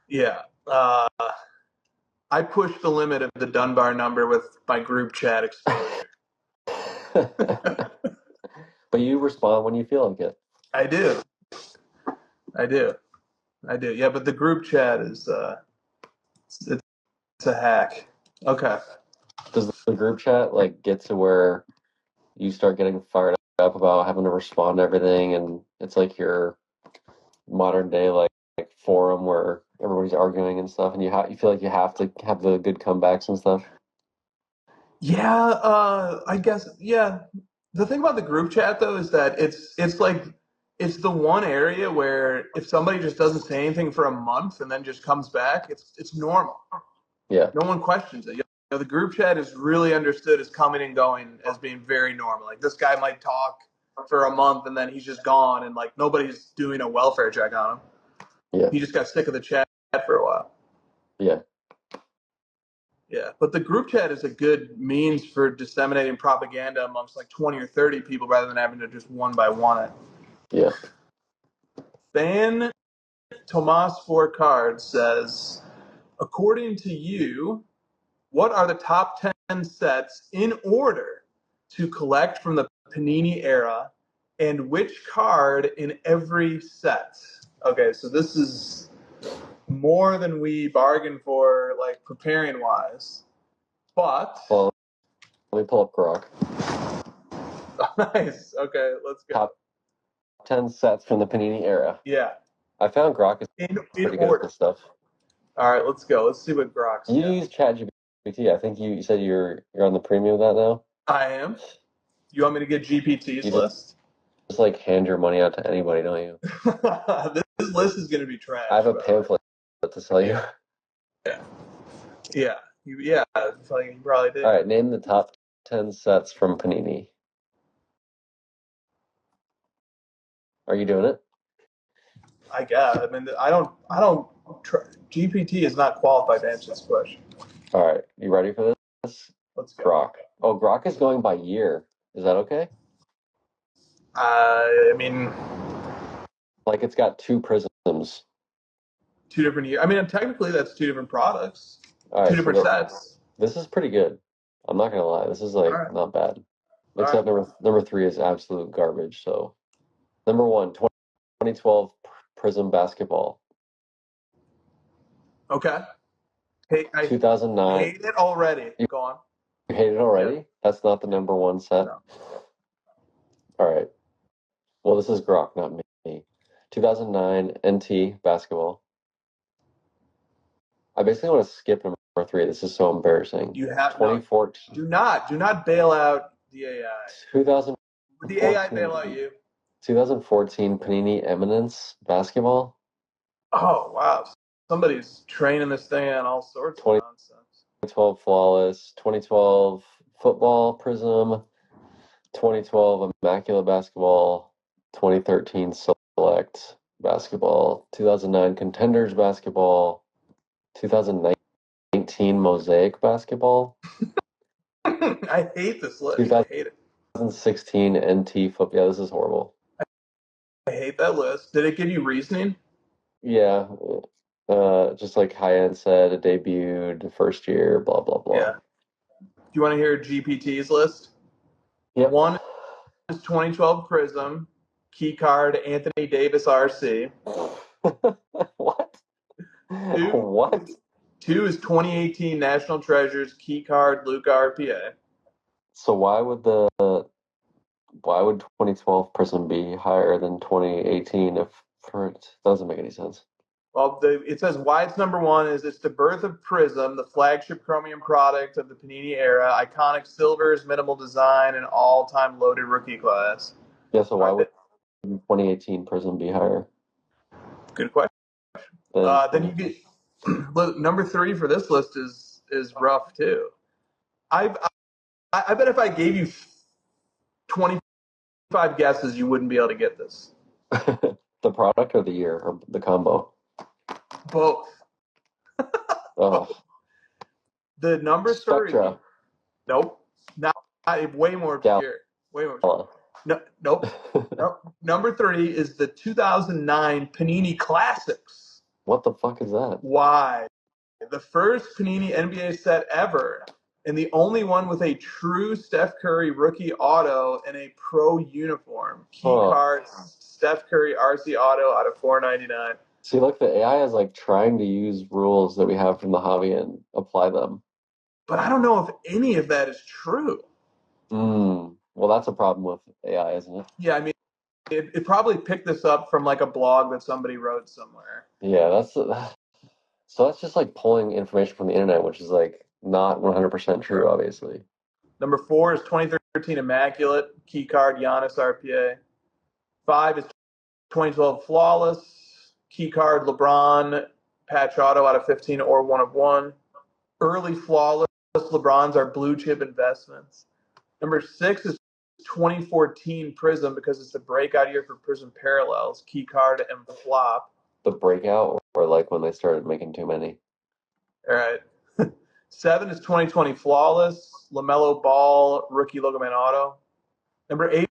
yeah. I pushed the limit of the Dunbar number with my group chat exposure. But you respond when you feel like it. I do, I do, I do. Yeah, but the group chat is it's a hack. Okay. Does the group chat like get to where you start getting fired up about having to respond to everything, and it's like your modern day like forum where everybody's arguing and stuff, and you feel like you have to have the good comebacks and stuff? Yeah, I guess yeah. The thing about the group chat though is that it's like it's the one area where if somebody just doesn't say anything for a month and then just comes back, it's normal. Yeah, No one questions it. The group chat is really understood as coming and going as being very normal. Like this guy might talk for a month and then he's just gone and like nobody's doing a welfare check on him. yeah, He just got sick of the chat for a while. yeah, Yeah, but the group chat is a good means for disseminating propaganda amongst like 20 or 30 people rather than having to just one by one it. yeah. Then Tomas Four Cards says, according to you, what are the top 10 sets in order to collect from the Panini era and which card in every set? Okay, so this is more than we bargained for, like preparing wise. But Well, let me pull up Grok. nice. Okay, let's go. Top 10 sets from the Panini era. Yeah, I found Grok is in pretty good at order. this stuff. All right, let's go. Let's see what Grok's You got. use ChatGPT. I think you said you're on the premium of that now. I am. You want me to get GPT's You list? just like hand your money out to anybody, don't you? This list is going to be trash. I have a by the way. pamphlet to sell you. Yeah. Yeah. Yeah. It's like you probably did. All right, name the top 10 sets from Panini. Are you doing it? I guess. I mean, I don't. GPT is not qualified to answer this question. All right, you ready for this? Let's go. Grok. Oh, Grok is going by year. Is that okay? I mean, Like it's got 2 prisms. two different years. I mean, technically, that's two different products, All two right, different sets. this is pretty good. I'm not gonna lie. This is All like right. not bad. All Except number 3 is absolute garbage. So number 1, 2012 Prism basketball. Okay. Hey, I 2009. hate it already. Go on. You hate it already? Yeah. That's not the number 1 set. No. All right. Well, this is Grok, not me. 2009 NT basketball. I basically want to skip number 3. This is so embarrassing. You have 2014. Do not bail out the AI. 2014. Would the AI bail out you? 2014 Panini Eminence basketball. Oh wow! Somebody's training this thing on all sorts of nonsense. 2012 Flawless. 2012 Football Prism. 2012 Immaculate Basketball. 2013 Select basketball, 2009 Contenders basketball, 2019 Mosaic basketball, I hate this list. I hate it. 2016 NT football. Yeah, this is horrible. I hate that list. Did it give you reasoning? Yeah, just like high-end said, it debuted first year, blah, blah, blah. Yeah. Do you want to hear GPT's list? Yep. One is 2012 Prism, key card Anthony Davis RC. What? Two, What? 2 is 2018 National Treasures, key card Luca RPA. So why would 2012 Prism be higher than 2018 if it doesn't make any sense? Well, it says why it's number one is it's the birth of Prism, the flagship chromium product of the Panini era, iconic silvers, minimal design, and all-time loaded rookie class. Yeah, so why would 2018 Prism be higher? Good question. Then you get number 3 for this list is rough too. I bet if I gave you 25 guesses, you wouldn't be able to get this. The product or the year or the combo? Both. Oh. The number 3. Spectra. Nope. Not way more obscure. Way more obscure. No, nope. Nope. Number 3 is the 2009 Panini Classics. What the fuck is that? Why? The first Panini NBA set ever, and the only one with a true Steph Curry rookie auto and a pro uniform. Key cards, Steph Curry RC auto out of $4.99. See, look, the AI is like trying to use rules that we have from the hobby and apply them. But I don't know if any of that is true. Well, that's a problem with AI, isn't it? Yeah, I mean, it probably picked this up from like a blog that somebody wrote somewhere. Yeah, so that's just like pulling information from the internet, which is like not 100% true, obviously. Number 4 is 2013 Immaculate, key card Giannis RPA. 5 is 2012 Flawless, key card LeBron, patch auto out of 15 or 1 of 1. Early Flawless LeBrons are blue chip investments. Number 6 is 2014 Prism because it's the breakout year for Prism Parallels, key card and flop. The breakout or like when they started making too many? All right. 7 is 2020 Flawless, LaMelo Ball, rookie logo man auto. Number 8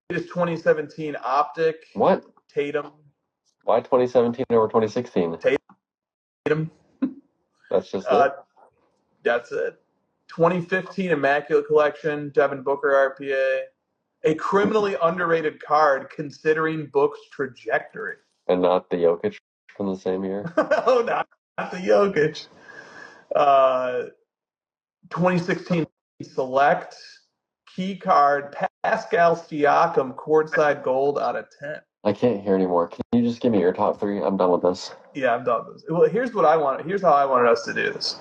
is 2017 Optic. What? Tatum. Why 2017 over 2016? Tatum. That's just it? That's it. 2015 Immaculate Collection, Devin Booker RPA. A criminally underrated card considering Book's trajectory. And not the Jokic from the same year? Oh, not the Jokic. 2016 Select, key card, Pascal Siakam, courtside gold out of 10. I can't hear anymore. Can you just give me your top 3? I'm done with this. Yeah, I'm done with this. Well, here's what I want. Here's how I wanted us to do this.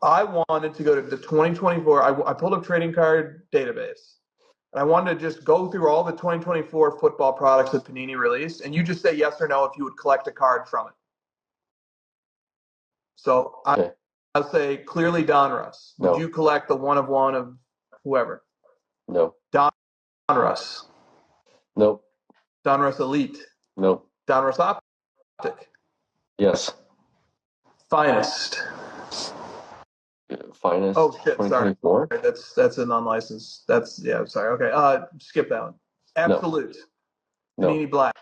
I wanted to go to the 2024. I pulled up trading card database, and I wanted to just go through all the 2024 football products that Panini released, and you just say yes or no if you would collect a card from it. So I'll say clearly Donruss. Would you collect the 1 of 1 of whoever? No. Donruss. Nope. Donruss Elite. Nope. Donruss Optic. Yes. Finest. Finest. Oh shit! 2024? Sorry, that's an unlicensed. Sorry. Okay. Skip that one. Absolute. No. Panini Black.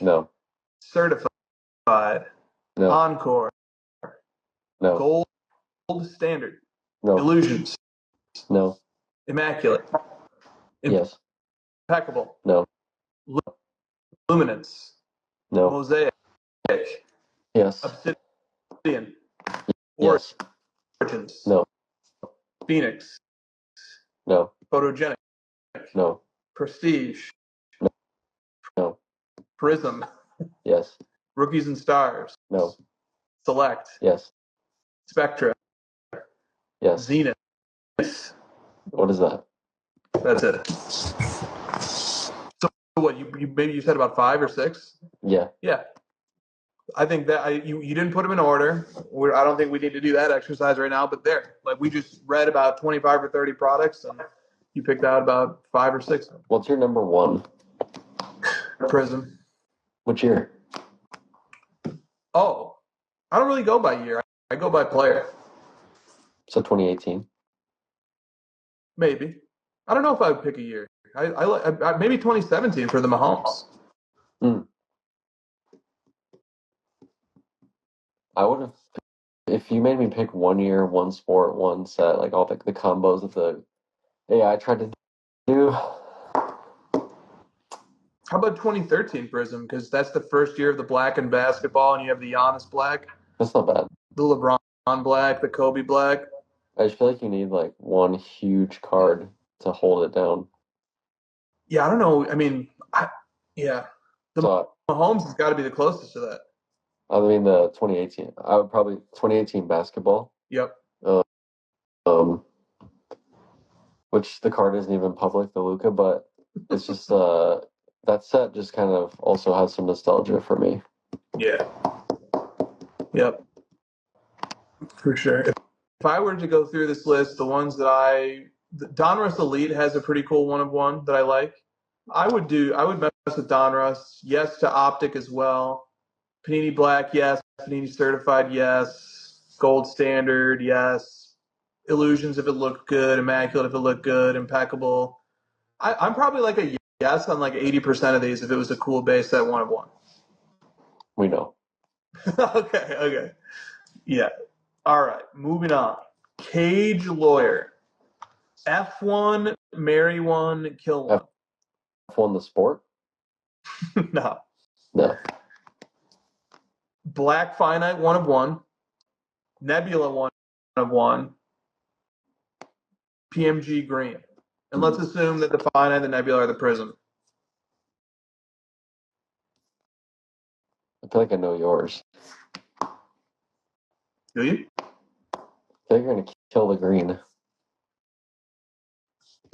No. Certified. No. Encore. No. Gold Standard. No. Illusions. No. Immaculate. Yes. Impeccable. No. Luminance. No. Mosaic. Yes. Obsidian. Yes. Origins. No. Phoenix. No. Photogenic. No. Prestige. No. Prism. Yes. Rookies and Stars. No. Select. Yes. Spectra. Yes. Zenith. What is that? That's it. So what you said about 5 or 6? Yeah. Yeah. I think that you didn't put them in order. I don't think we need to do that exercise right now. But we just read about 25 or 30 products, and you picked out about 5 or 6. What's your number 1? Prism. Which year? Oh, I don't really go by year. I go by player. So 2018. Maybe. I don't know if I would pick a year. I maybe 2017 for the Mahomes. I would have, if you made me pick 1 year, one sport, one set, like all the combos that the AI tried to do. How about 2013 Prism? Because that's the first year of the black in basketball, and you have the Giannis black, That's not bad. the LeBron black, the Kobe black. I just feel like you need like one huge card to hold it down. Yeah, I don't know. I mean, the So Mahomes has got to be the closest to that. I mean the 2018. I would probably 2018 basketball. Yep. Um, which the card isn't even public, the Luca, but it's just that set just kind of also has some nostalgia for me. Yeah. Yep. For sure. If I were to go through this list, the ones that Donruss Elite has a pretty cool 1/1 that I like. I would mess with Donruss. Yes to Optic as well. Panini Black, yes. Panini Certified, yes. Gold Standard, yes. Illusions if it looked good. Immaculate if it looked good. Impeccable. I'm probably like a yes on like 80% of these if it was a cool base set 1/1. We know. Okay. Yeah. All right. Moving on. Cage Lawyer. F1, marry one, kill one. F1 the sport? No. No. Black Finite 1/1. Nebula 1/1. PMG Green. And let's assume that the Finite and the Nebula are the Prism. I feel like I know yours. Do you? I feel like you're going to kill the green.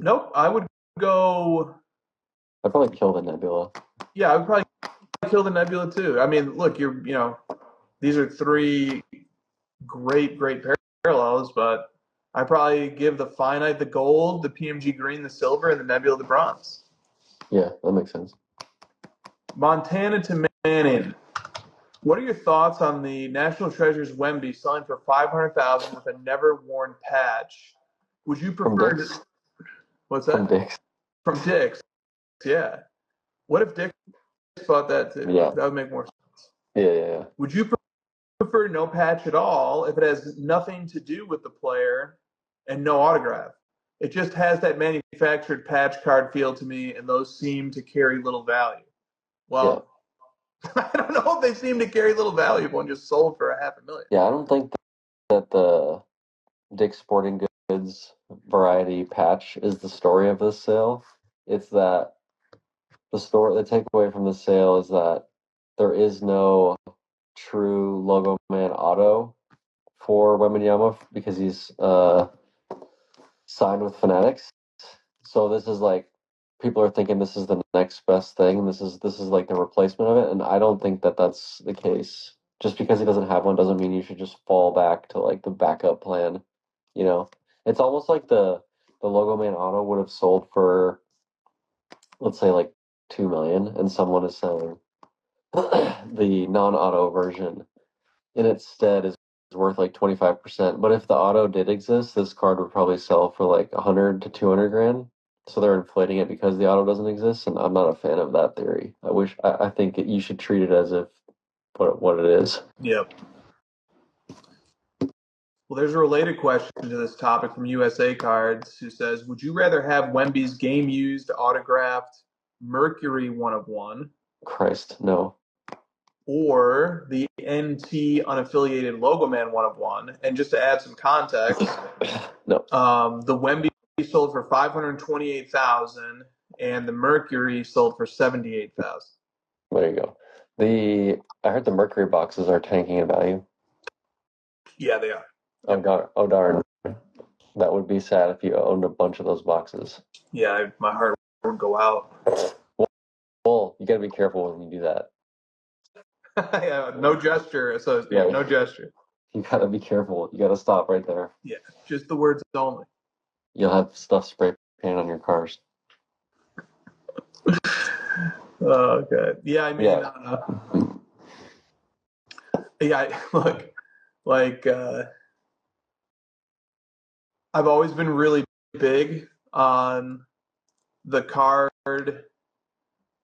Nope. I would go. I'd probably kill the Nebula. Yeah, I would probably kill the Nebula too. I mean, look, these are three great parallels, but I probably give the Finite the gold, the PMG Green the silver, and the Nebula the bronze. Yeah, that makes sense. Montana to Manning. What are your thoughts on the National Treasures Wemby selling for $500,000 with a never worn patch? Would you prefer? What's that? From Dick's. From Dick's. Yeah. What if Dick's bought that too? Yeah. That would make more sense. Yeah. Would you prefer no patch at all if it has nothing to do with the player and no autograph? It just has that manufactured patch card feel to me, and those seem to carry little value. Well, I don't know if they seem to carry little value if one just sold for $500,000. Yeah, I don't think that the Dick's Sporting Goods variety patch is the story of this sale. It's that the takeaway from the sale is that there is no true Logo Man auto for Wembanyama because he's signed with Fanatics. So this is like people are thinking this is the next best thing, and this is like the replacement of it, and I don't think that that's the case. Just because he doesn't have one doesn't mean you should just fall back to like the backup plan. It's almost like the Logo Man auto would have sold for, let's say, like 2 million, and someone is selling the non-auto version in its stead is worth like 25%. But if the auto did exist, this card would probably sell for like 100 to 200 grand. So they're inflating it because the auto doesn't exist, and I'm not a fan of that theory. I think you should treat it as if what it is. Yep. Well, there's a related question to this topic from USA Cards who says, would you rather have Wemby's game-used autographed Mercury 1/1 Christ, no. or the NT unaffiliated Logo Man 1/1? And just to add some context, No. The Wemby sold for $528,000 and the Mercury sold for $78,000. There you go. I heard the Mercury boxes are tanking in value. Yeah, they are. Oh darn. That would be sad if you owned a bunch of those boxes. Yeah, my heart would go out. Well, you got to be careful when you do that. Yeah, no gesture. So yeah, no gesture. You got to be careful. You got to stop right there. Yeah, just the words only. You'll have stuff spray paint on your cars. Okay. Yeah, I mean, Yeah. yeah, look, like, I've always been really big on the card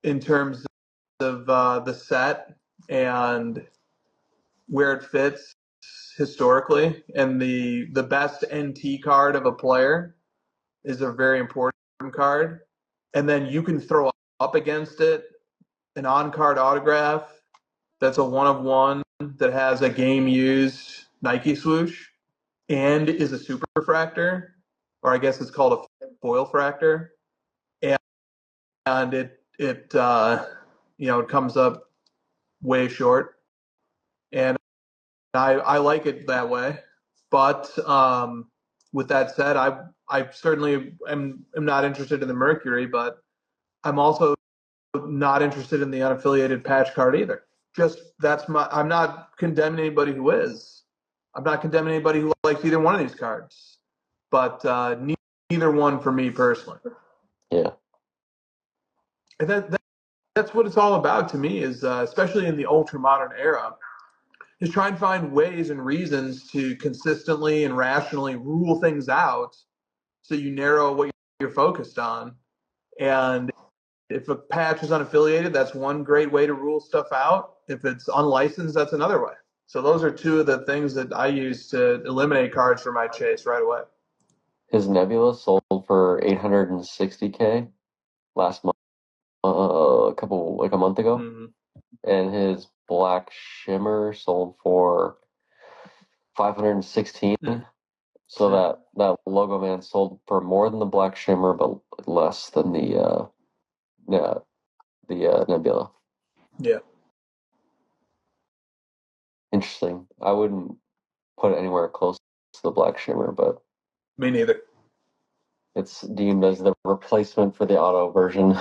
in terms of the set and where it fits historically. And the best NT card of a player is a very important card. And then you can throw up against it an on-card autograph that's a one of one that has a game used Nike swoosh and is a super fractor, or I guess it's called a foil fractor, and it comes up way short, and I like it that way. But with that said, I certainly am not interested in the Mercury, but I'm also not interested in the unaffiliated patch card either. I'm not condemning anybody who is. I'm not condemning anybody who likes either one of these cards, but neither one for me personally. Yeah. And that's what it's all about to me. Is especially in the ultra modern era, is try and find ways and reasons to consistently and rationally rule things out, so you narrow what you're focused on. And if a patch is unaffiliated, that's one great way to rule stuff out. If it's unlicensed, that's another way. So those are two of the things that I use to eliminate cards from my chase right away. His Nebula sold for 860K last month, a month ago, Mm-hmm. and his Black Shimmer sold for 516. Mm-hmm. So that Logo Man sold for more than the Black Shimmer, but less than the Nebula. Yeah. Interesting. I wouldn't put it anywhere close to the Black Shimmer, but Me neither. it's deemed as the replacement for the auto version.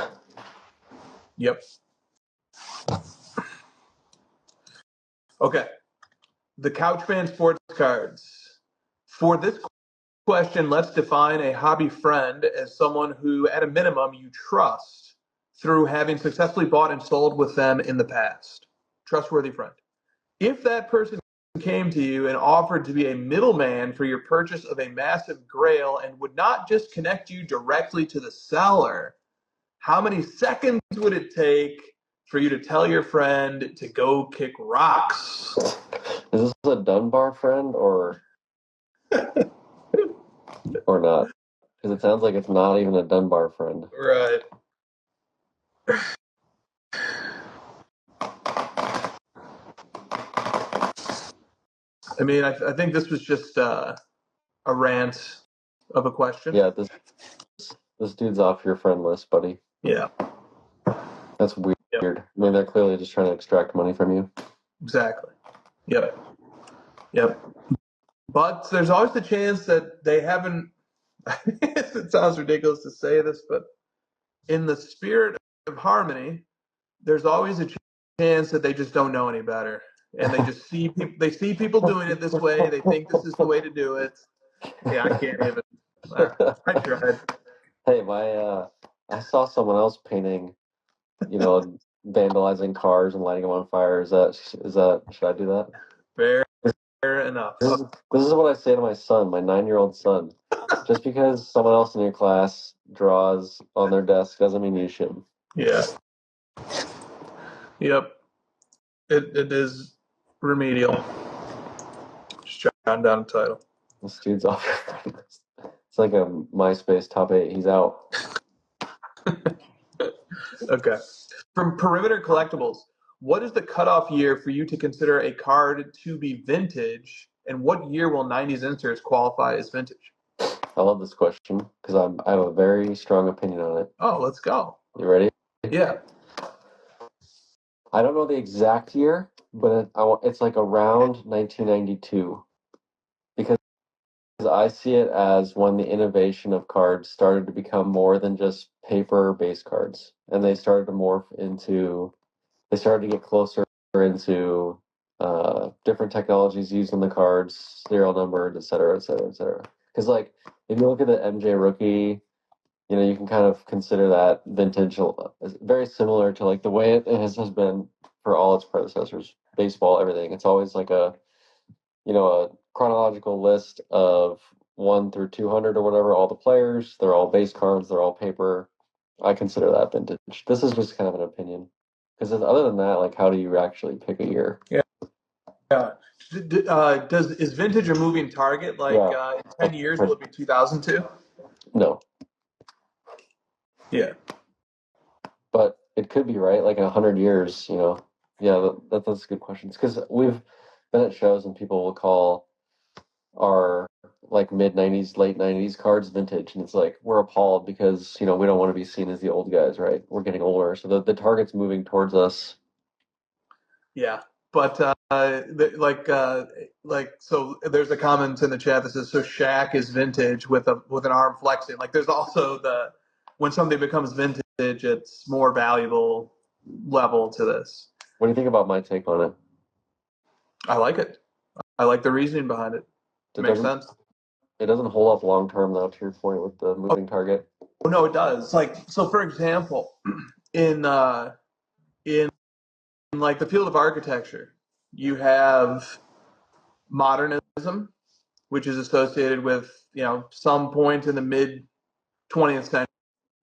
Yep. Okay. The Couchman Sports Cards. For this question, let's define a hobby friend as someone who, at a minimum, you trust through having successfully bought and sold with them in the past. Trustworthy friend. If that person came to you and offered to be a middleman for your purchase of a massive grail and would not just connect you directly to the seller, how many seconds would it take for you to tell your friend to go kick rocks? Is this a Dunbar friend or not? Because it sounds like it's not even a Dunbar friend. Right. I mean, I think this was just a rant of a question. Yeah, this dude's off your friend list, buddy. Yeah. That's weird. Yep. I mean, they're clearly just trying to extract money from you. Exactly. Yep. Yep. But there's always the chance that they haven't. It sounds ridiculous to say this, but in the spirit of harmony, there's always a chance that they just don't know any better, and they just see people. They see people doing it this way. They think this is the way to do it. Yeah, I can't even. I tried. Hey, I saw someone else painting, vandalizing cars and lighting them on fire. Is that should I do that? Fair enough. This is what I say to my son, my 9-year-old son. Just because someone else in your class draws on their desk doesn't mean you should. Yeah. Yep. It is remedial. Just jotting down a title. This dude's off your friend list. It's like a MySpace top 8. He's out. Okay. From Perimeter Collectibles, what is the cutoff year for you to consider a card to be vintage, and what year will 90s inserts qualify as vintage? I love this question because I have a very strong opinion on it. Oh, let's go. You ready? Yeah. I don't know the exact year, but it's like around 1992 because I see it as when the innovation of cards started to become more than just paper base cards, and they started to they started to get closer into different technologies used in the cards, serial numbered, et cetera, et cetera, et cetera. Because like if you look at the MJ rookie you can kind of consider that vintage very similar to like the way it has been for all its predecessors, baseball, everything. It's always like a chronological list of 1 through 200 or whatever, all the players. They're all base cards, they're all paper. I consider that vintage. This is just kind of an opinion. Because other than that, like, how do you actually pick a year? Yeah. Yeah. Is vintage a moving target? Like Yeah. in 10 years, will it be 2002? No. Yeah. But it could be, right? Like in 100 years, Yeah, that's a good question. Because we've been at shows and people will call our like mid 90s, late 90s cards vintage. And it's like, we're appalled because, we don't want to be seen as the old guys, right? We're getting older. So the target's moving towards us. Yeah. But so there's a comment in the chat that says so Shaq is vintage with an arm flexing. Like there's also the when something becomes vintage, it's more valuable level to this. What do you think about my take on it? I like it. I like the reasoning behind it. It Makes doesn't sense. it doesn't hold up long term though, to your point with the moving target. Oh no, it does. Like so, for example, in like the field of architecture, you have modernism, which is associated with some point in the mid 20th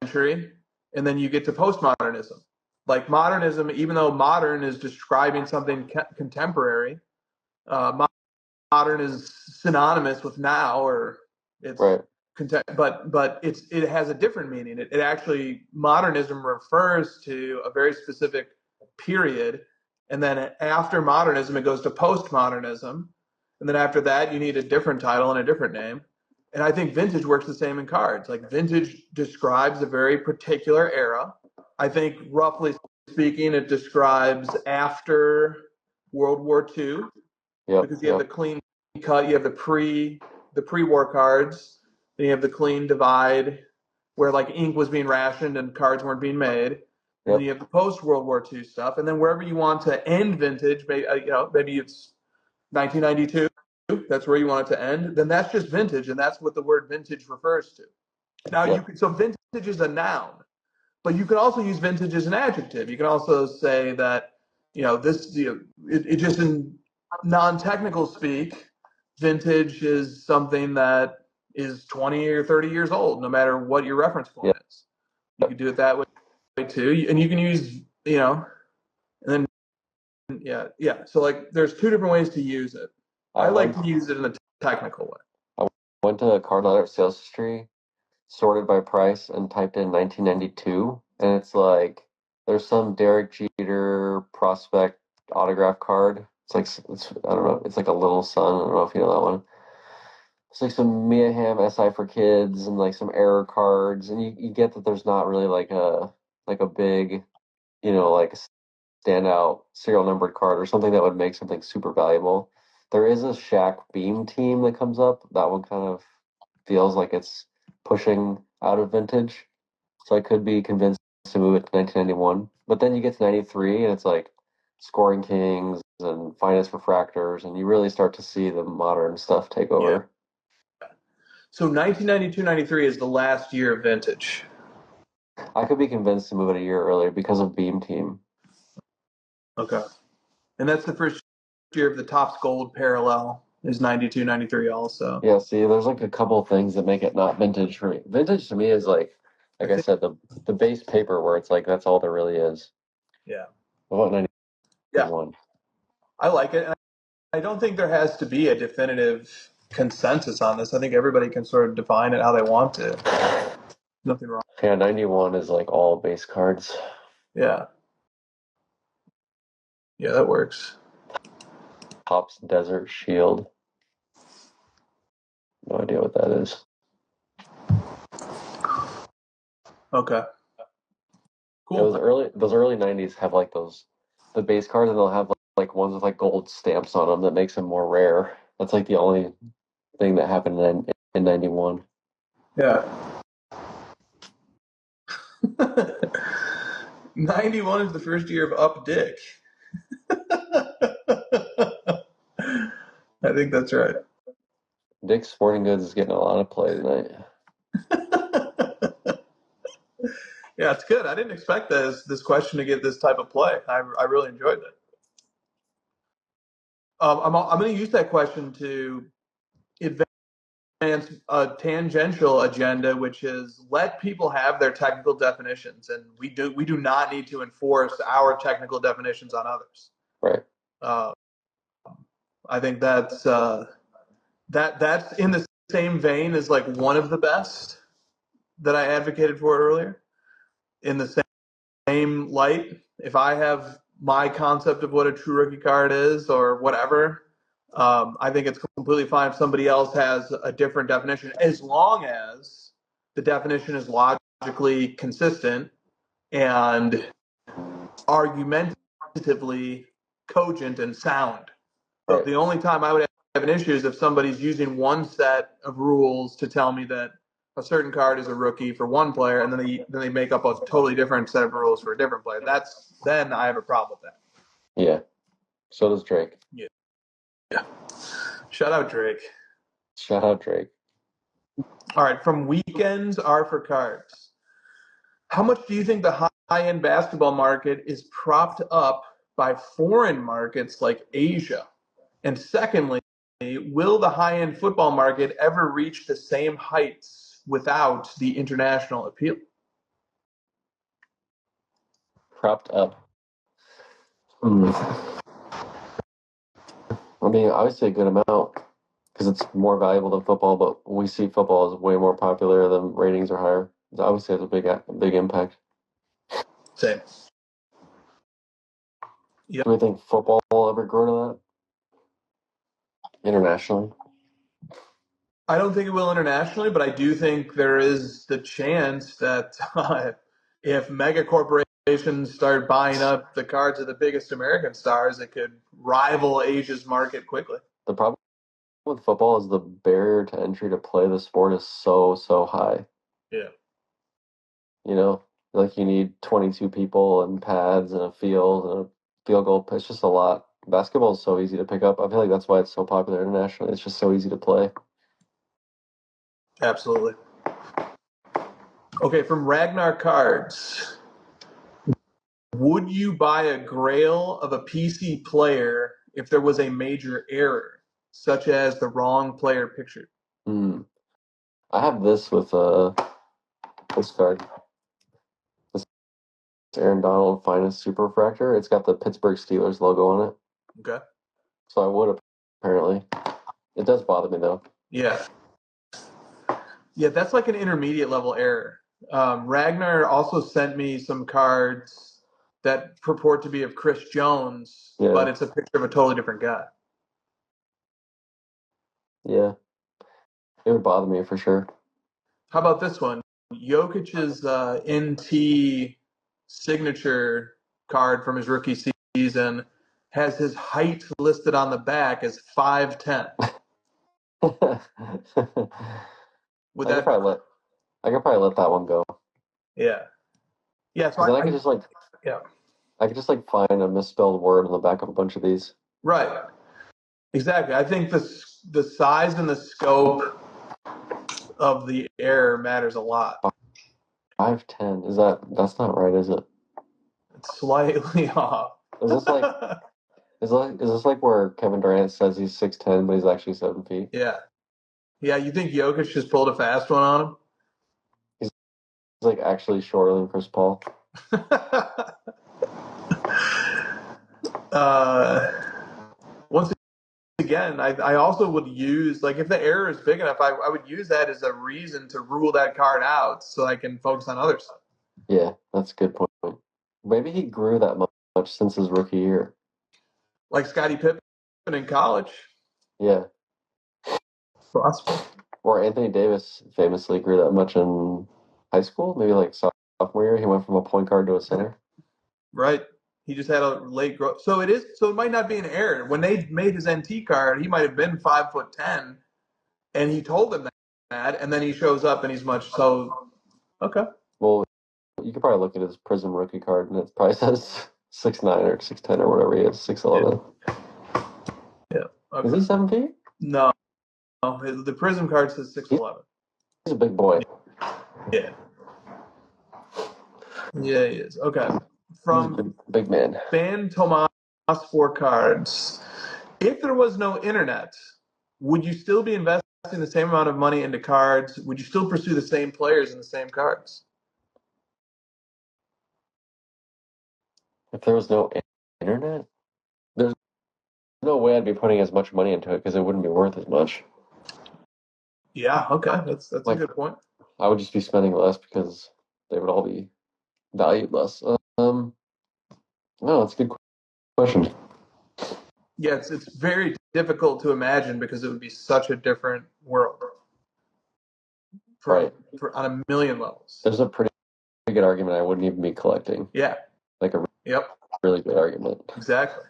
century, and then you get to postmodernism. Like modernism, even though modern is describing something contemporary, modern is synonymous with now, or it's Right. but it has a different meaning. It actually modernism refers to a very specific period, and then after modernism it goes to postmodernism, and then after that you need a different title and a different name. And I think vintage works the same in cards. Like vintage describes a very particular era. I think roughly speaking it describes after World War II, Yep. because you have the clean cut, you have the pre-war cards, then you have the clean divide where like ink was being rationed and cards weren't being made, and then Yep. you have the post World War II stuff, and then wherever you want to end vintage, maybe it's 1992, that's where you want it to end, then that's just vintage, and that's what the word vintage refers to. Now Yep. so vintage is a noun, but you can also use vintage as an adjective. You can also say that, it just in non-technical speak, vintage is something that is 20 or 30 years old, no matter what your reference point Yep. is. You could do it that way too. And you can use, and then, yeah. So like there's two different ways to use it. I like to use it in a technical way. I went to a card letter sales history, sorted by price, and typed in 1992, and it's like there's some Derek Jeter prospect autograph card. I don't know. It's like a little son. I don't know if you know that one. It's like some Mia Hamm SI for kids and like some error cards, and you get that there's not really like a big, like a standout serial numbered card or something that would make something super valuable. There is a Shaq Beam team that comes up. That one kind of feels like it's pushing out of vintage. So I could be convinced to move it to 1991. But then you get to 93 and it's like Scoring Kings and Finest Refractors, and you really start to see the modern stuff take Yeah. over. So 1992-93 is the last year of vintage. I could be convinced to move it a year earlier because of Beam Team. Okay. And that's the first year of the Topps Gold parallel is 92-93 also. Yeah, see, there's like a couple of things that make it not vintage for me. Vintage to me is like I said, the base paper where it's like that's all there really is. Yeah. What about Yeah. 91? I like it. And I don't think there has to be a definitive consensus on this. I think everybody can sort of define it how they want to. Nothing wrong. Yeah, 91 is like all base cards. Yeah. Yeah, that works. Topps Desert Shield. No idea what that is. Okay. Cool. Yeah, those early 90s have like the base cards, and they'll have like ones with like gold stamps on them that makes them more rare. That's like the only thing that happened in 91. Yeah. 91 is the first year of Up Dick. I think that's right. Dick's Sporting Goods is getting a lot of play tonight. Yeah, it's good. I didn't expect this question to get this type of play. I really enjoyed it. I'm going to use that question to advance a tangential agenda, which is let people have their technical definitions, and we do not need to enforce our technical definitions on others. Right. I think that's in the same vein as like one of the best that I advocated for earlier. In the same light, if I have my concept of what a true rookie card is or whatever, I think it's completely fine if somebody else has a different definition, as long as the definition is logically consistent and argumentatively cogent and sound. So Right. the only time I would have an issue is if somebody's using one set of rules to tell me that a certain card is a rookie for one player, and then they make up a totally different set of rules for a different player. Then I have a problem with that. Yeah. So does Drake. Yeah. Shout out Drake. Shout out Drake. All right, from Weekends Are for Cards. How much do you think the high-end basketball market is propped up by foreign markets like Asia? And secondly, will the high-end football market ever reach the same heights without the international appeal? Propped up. I mean, obviously a good amount because it's more valuable than football, but we see football is way more popular, the ratings are higher. It obviously has a big impact. Same. Yep. Do we think football will ever grow to that internationally? I don't think it will internationally, but I do think there is the chance that if mega corporations start buying up the cards of the biggest American stars, it could rival Asia's market quickly. The problem with football is the barrier to entry to play the sport is so high. Yeah. You know, like you need 22 people and pads and a field and a field goal. It's just a lot. Basketball is so easy to pick up. I feel like that's why it's so popular internationally. It's just so easy to play. Absolutely. Okay, from Ragnar Cards. Would you buy a grail of a PC player if there was a major error, such as the wrong player pictured? I have this with this card. This Aaron Donald Finest Super Refractor. It's got the Pittsburgh Steelers logo on it. Okay. So I would apparently. It does bother me though. Yeah. Yeah, that's like an intermediate level error. Ragnar also sent me some cards that purport to be of Chris Jones, but it's a picture of a totally different guy. Yeah. It would bother me for sure. How about this one? Jokic's NT signature card from his rookie season has his height listed on the back as 5'10". Would I could probably let that one go. Yeah. Yeah. So then I could just I could just find a misspelled word on the back of a bunch of these. Right. Exactly. I think the size and the scope of the error matters a lot. 5'10". That's not right, is it? It's slightly off. Is this is this like where Kevin Durant says he's 6'10", but he's actually 7 feet? Yeah. Yeah, you think Jokic just pulled a fast one on him? He's like actually shorter than Chris Paul. Once again, I also would use, like, if the error is big enough, I would use that as a reason to rule that card out so I can focus on other stuff. Yeah, that's a good point. Maybe he grew that much since his rookie year. Like Scottie Pippen in college. Yeah. Possible. Or Anthony Davis famously grew that much in high school, maybe like sophomore year. He went from a point guard to a center. Right. He just had a late growth. So it might not be an error. When they made his NT card, he might have been 5'10", and he told them that, and then he shows up and he's okay. Well, you could probably look at his Prism rookie card, and it probably says 6'9" or 6'10" or whatever he is, 6'11". Yeah. Okay. Is he 7 feet? No. The Prism card says 6'11". He's a big boy. Yeah. Yeah, he is. Okay. He's From a big man. Fan Tomas for cards. If there was no internet, would you still be investing the same amount of money into cards? Would you still pursue the same players and the same cards? If there was no internet, there's no way I'd be putting as much money into it because it wouldn't be worth as much. Yeah, okay. That's a Like, good point. I would just be spending less because they would all be valued less. No, that's a good question. Yeah, it's very difficult to imagine because it would be such a different world Right. on a million levels. There's a pretty good argument I wouldn't even be collecting. Yeah. Like a Yep. really good argument. Exactly.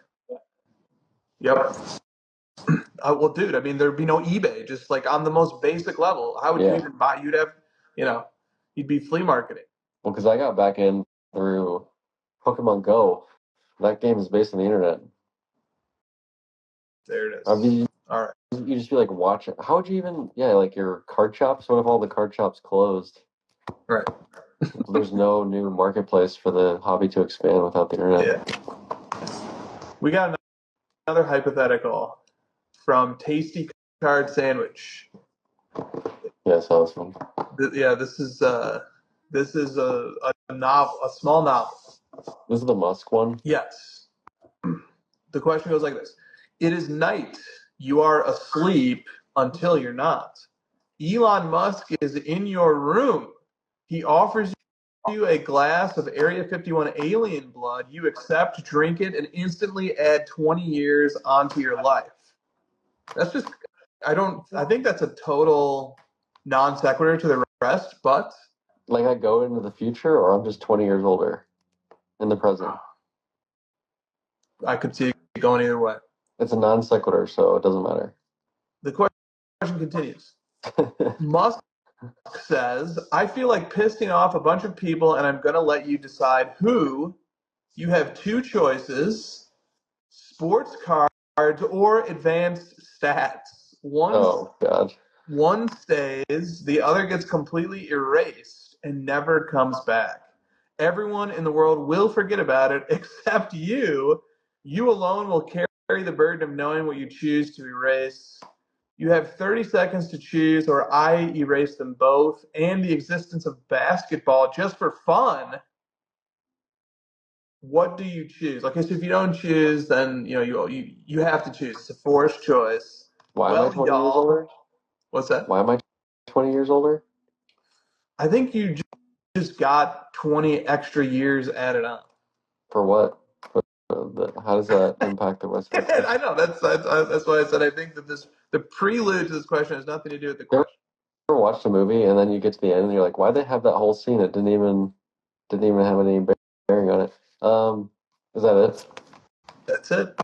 Yep. Well, dude, I mean, there'd be no eBay, just like on the most basic level. How would you even buy? You'd have, you'd be flea marketing. Well, because I got back in through Pokemon Go. That game is based on the internet. There it is. I mean, all right. you just be like watching. How would you even? Yeah, like your card shops. What if all the card shops closed? Right. There's no new marketplace for the hobby to expand without the internet. Yeah. We got another hypothetical from Tasty Card Sandwich. Yeah, I saw this one. Yeah, this is a novel, a small novel. This is the Musk one. Yes. The question goes like this: It is night. You are asleep until you're not. Elon Musk is in your room. He offers you a glass of Area 51 alien blood. You accept, drink it, and instantly add 20 years onto your life. That's just, I think that's a total non sequitur to the rest, but. Like I go into the future, or I'm just 20 years older in the present. I could see it going either way. It's a non sequitur, so it doesn't matter. The question continues. Musk says, I feel like pissing off a bunch of people and I'm going to let you decide who. You have two choices: sports cards or advanced stats. Oh, God. One stays, the other gets completely erased and never comes back. Everyone in the world will forget about it except you. You alone will carry the burden of knowing what you choose to erase. You have 30 seconds to choose, or I erase them both, and the existence of basketball just for fun. What do you choose? Okay, so if you don't choose, then you have to choose. It's a forced choice. Why am I 20 years older? What's that? Why am I 20 years older? I think you just got 20 extra years added on. For what? How does that impact the rest of the question? I know that's why I said I think that the prelude to this question has nothing to do with the question. You ever watched a movie and then you get to the end and you're like, why'd they have that whole scene? It didn't even have any bearing on it. Is that it? That's it.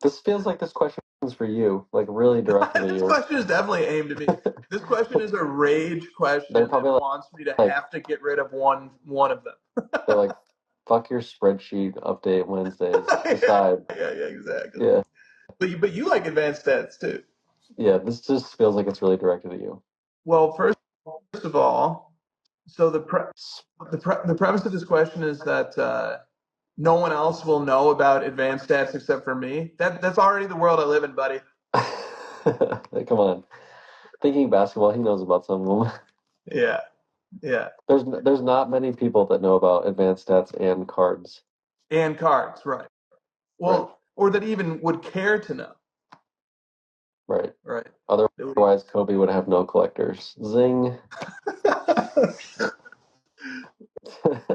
This feels like this question is for you, like really directed at you. This question is definitely aimed at me. This question is a rage question that wants me to have to get rid of one of them. They're like, fuck your spreadsheet update Wednesdays. Decide. Yeah, exactly. Yeah. But you like advanced stats too. Yeah, this just feels like it's really directed at you. Well, first of all, so the premise of this question is that no one else will know about advanced stats except for me. That's already the world I live in, buddy. Come on. Thinking basketball, he knows about some of them. Yeah. There's not many people that know about advanced stats and cards. And cards, right. Well, right. Or that even would care to know. Right. Right. Otherwise, Kobe would have no collectors. Zing.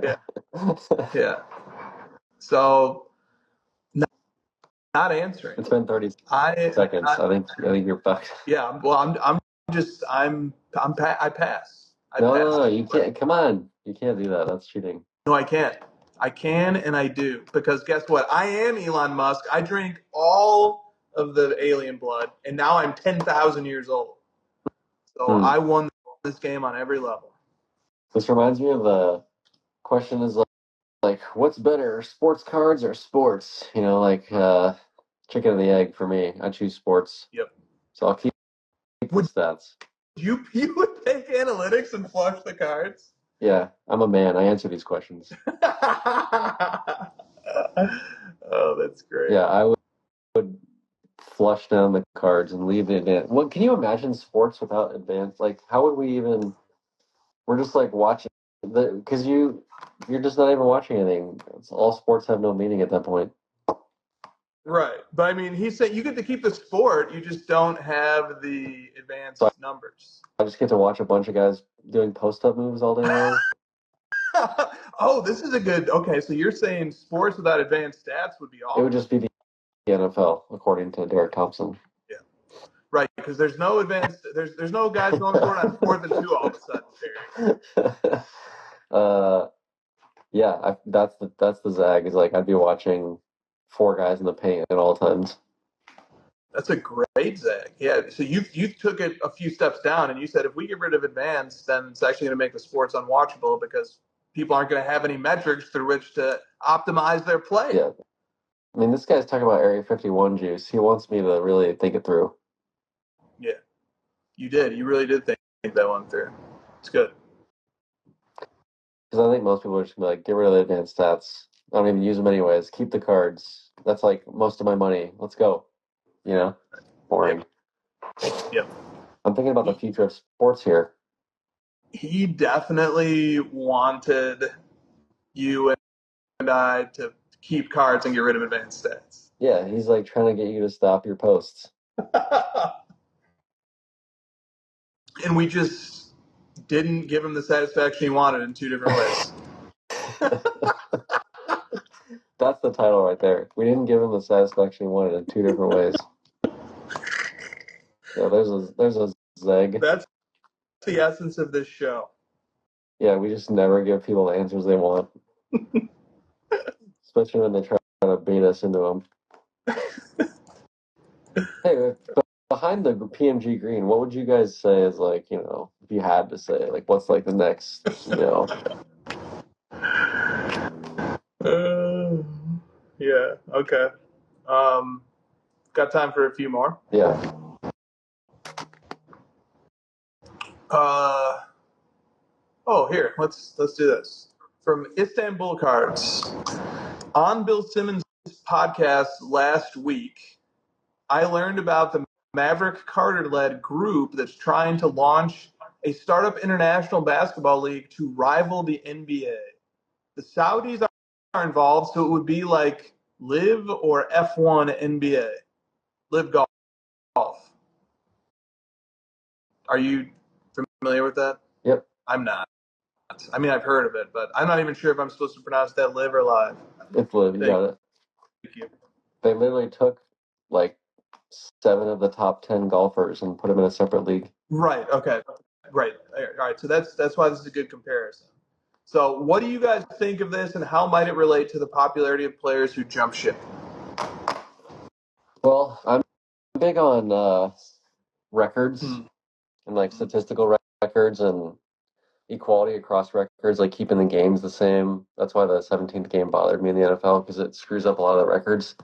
Yeah. So, not answering. It's been 30 seconds. I think you're fucked. Yeah. Well, I pass. No, you can't. Come on. You can't do that. That's cheating. No, I can't. I can and I do. Because guess what? I am Elon Musk. I drink all of the alien blood, and now I'm 10,000 years old. So I won this game on every level. This reminds me of the question is like what's better, sports cards or sports? Like chicken and the egg for me. I choose sports. Yep. So I'll keep the stats. You would take analytics and flush the cards? Yeah, I'm a man. I answer these questions. Oh, that's great. Yeah, I would flush down the cards and leave the advance. What can you imagine sports without advance? Like, how would we even? We're just like watching because you're just not even watching anything. All sports have no meaning at that point. Right. But I mean, he said you get to keep the sport, you just don't have the So advanced numbers. I just get to watch a bunch of guys doing post-up moves all day long. Oh, this is a good. Okay, so you're saying sports without advanced stats would be It awful. would just be the NFL, according to Derek Thompson. Yeah. Right, because there's no advanced. There's no guys going for it on 4th and 2 all of a sudden, Terry. Yeah, that's the zag. Is like I'd be watching four guys in the paint at all times. That's a great zag. Yeah. So you took it a few steps down, and you said if we get rid of advanced, then it's actually going to make the sports unwatchable because people aren't going to have any metrics through which to optimize their play. Yeah, I mean this guy's talking about Area 51 juice. He wants me to really think it through. Yeah, you did. You really did think that one through. It's good. Because I think most people are just gonna be like, get rid of the advanced stats. I don't even use them anyways. Keep the cards. That's like most of my money. Let's go. You know, boring. Yep. I'm thinking about the future of sports here. He definitely wanted you and I to keep cards and get rid of advanced stats. Yeah, he's like trying to get you to stop your posts. And we just didn't give him the satisfaction he wanted in 2 different ways. That's the title right there. We didn't give him the satisfaction he wanted in 2 different ways. Yeah, there's a zeg. That's the essence of this show. Yeah, we just never give people the answers they want, especially when they try to bait us into them. Hey, but behind the PMG green, what would you guys say is like, if you had to say, like, what's like the next, Uh, yeah, okay. Got time for a few more? Yeah. Here, let's do this. From Istanbul Cards. On Bill Simmons' podcast last week, I learned about the Maverick Carter-led group that's trying to launch a startup international basketball league to rival the NBA. The Saudis are involved, so it would be like Live or F1 NBA. Live Golf. Are you familiar with that? Yep. I'm not. I mean, I've heard of it, but I'm not even sure if I'm supposed to pronounce that Live or Live. It's Liv, you got it. Thank you. They literally took like 7 of the top 10 golfers and put them in a separate league. Right. Okay. Right. All right. So that's why this is a good comparison. So, what do you guys think of this, and how might it relate to the popularity of players who jump ship? Well, I'm big on records and like statistical records and equality across records, like keeping the games the same. That's why the 17th game bothered me in the NFL because it screws up a lot of the records.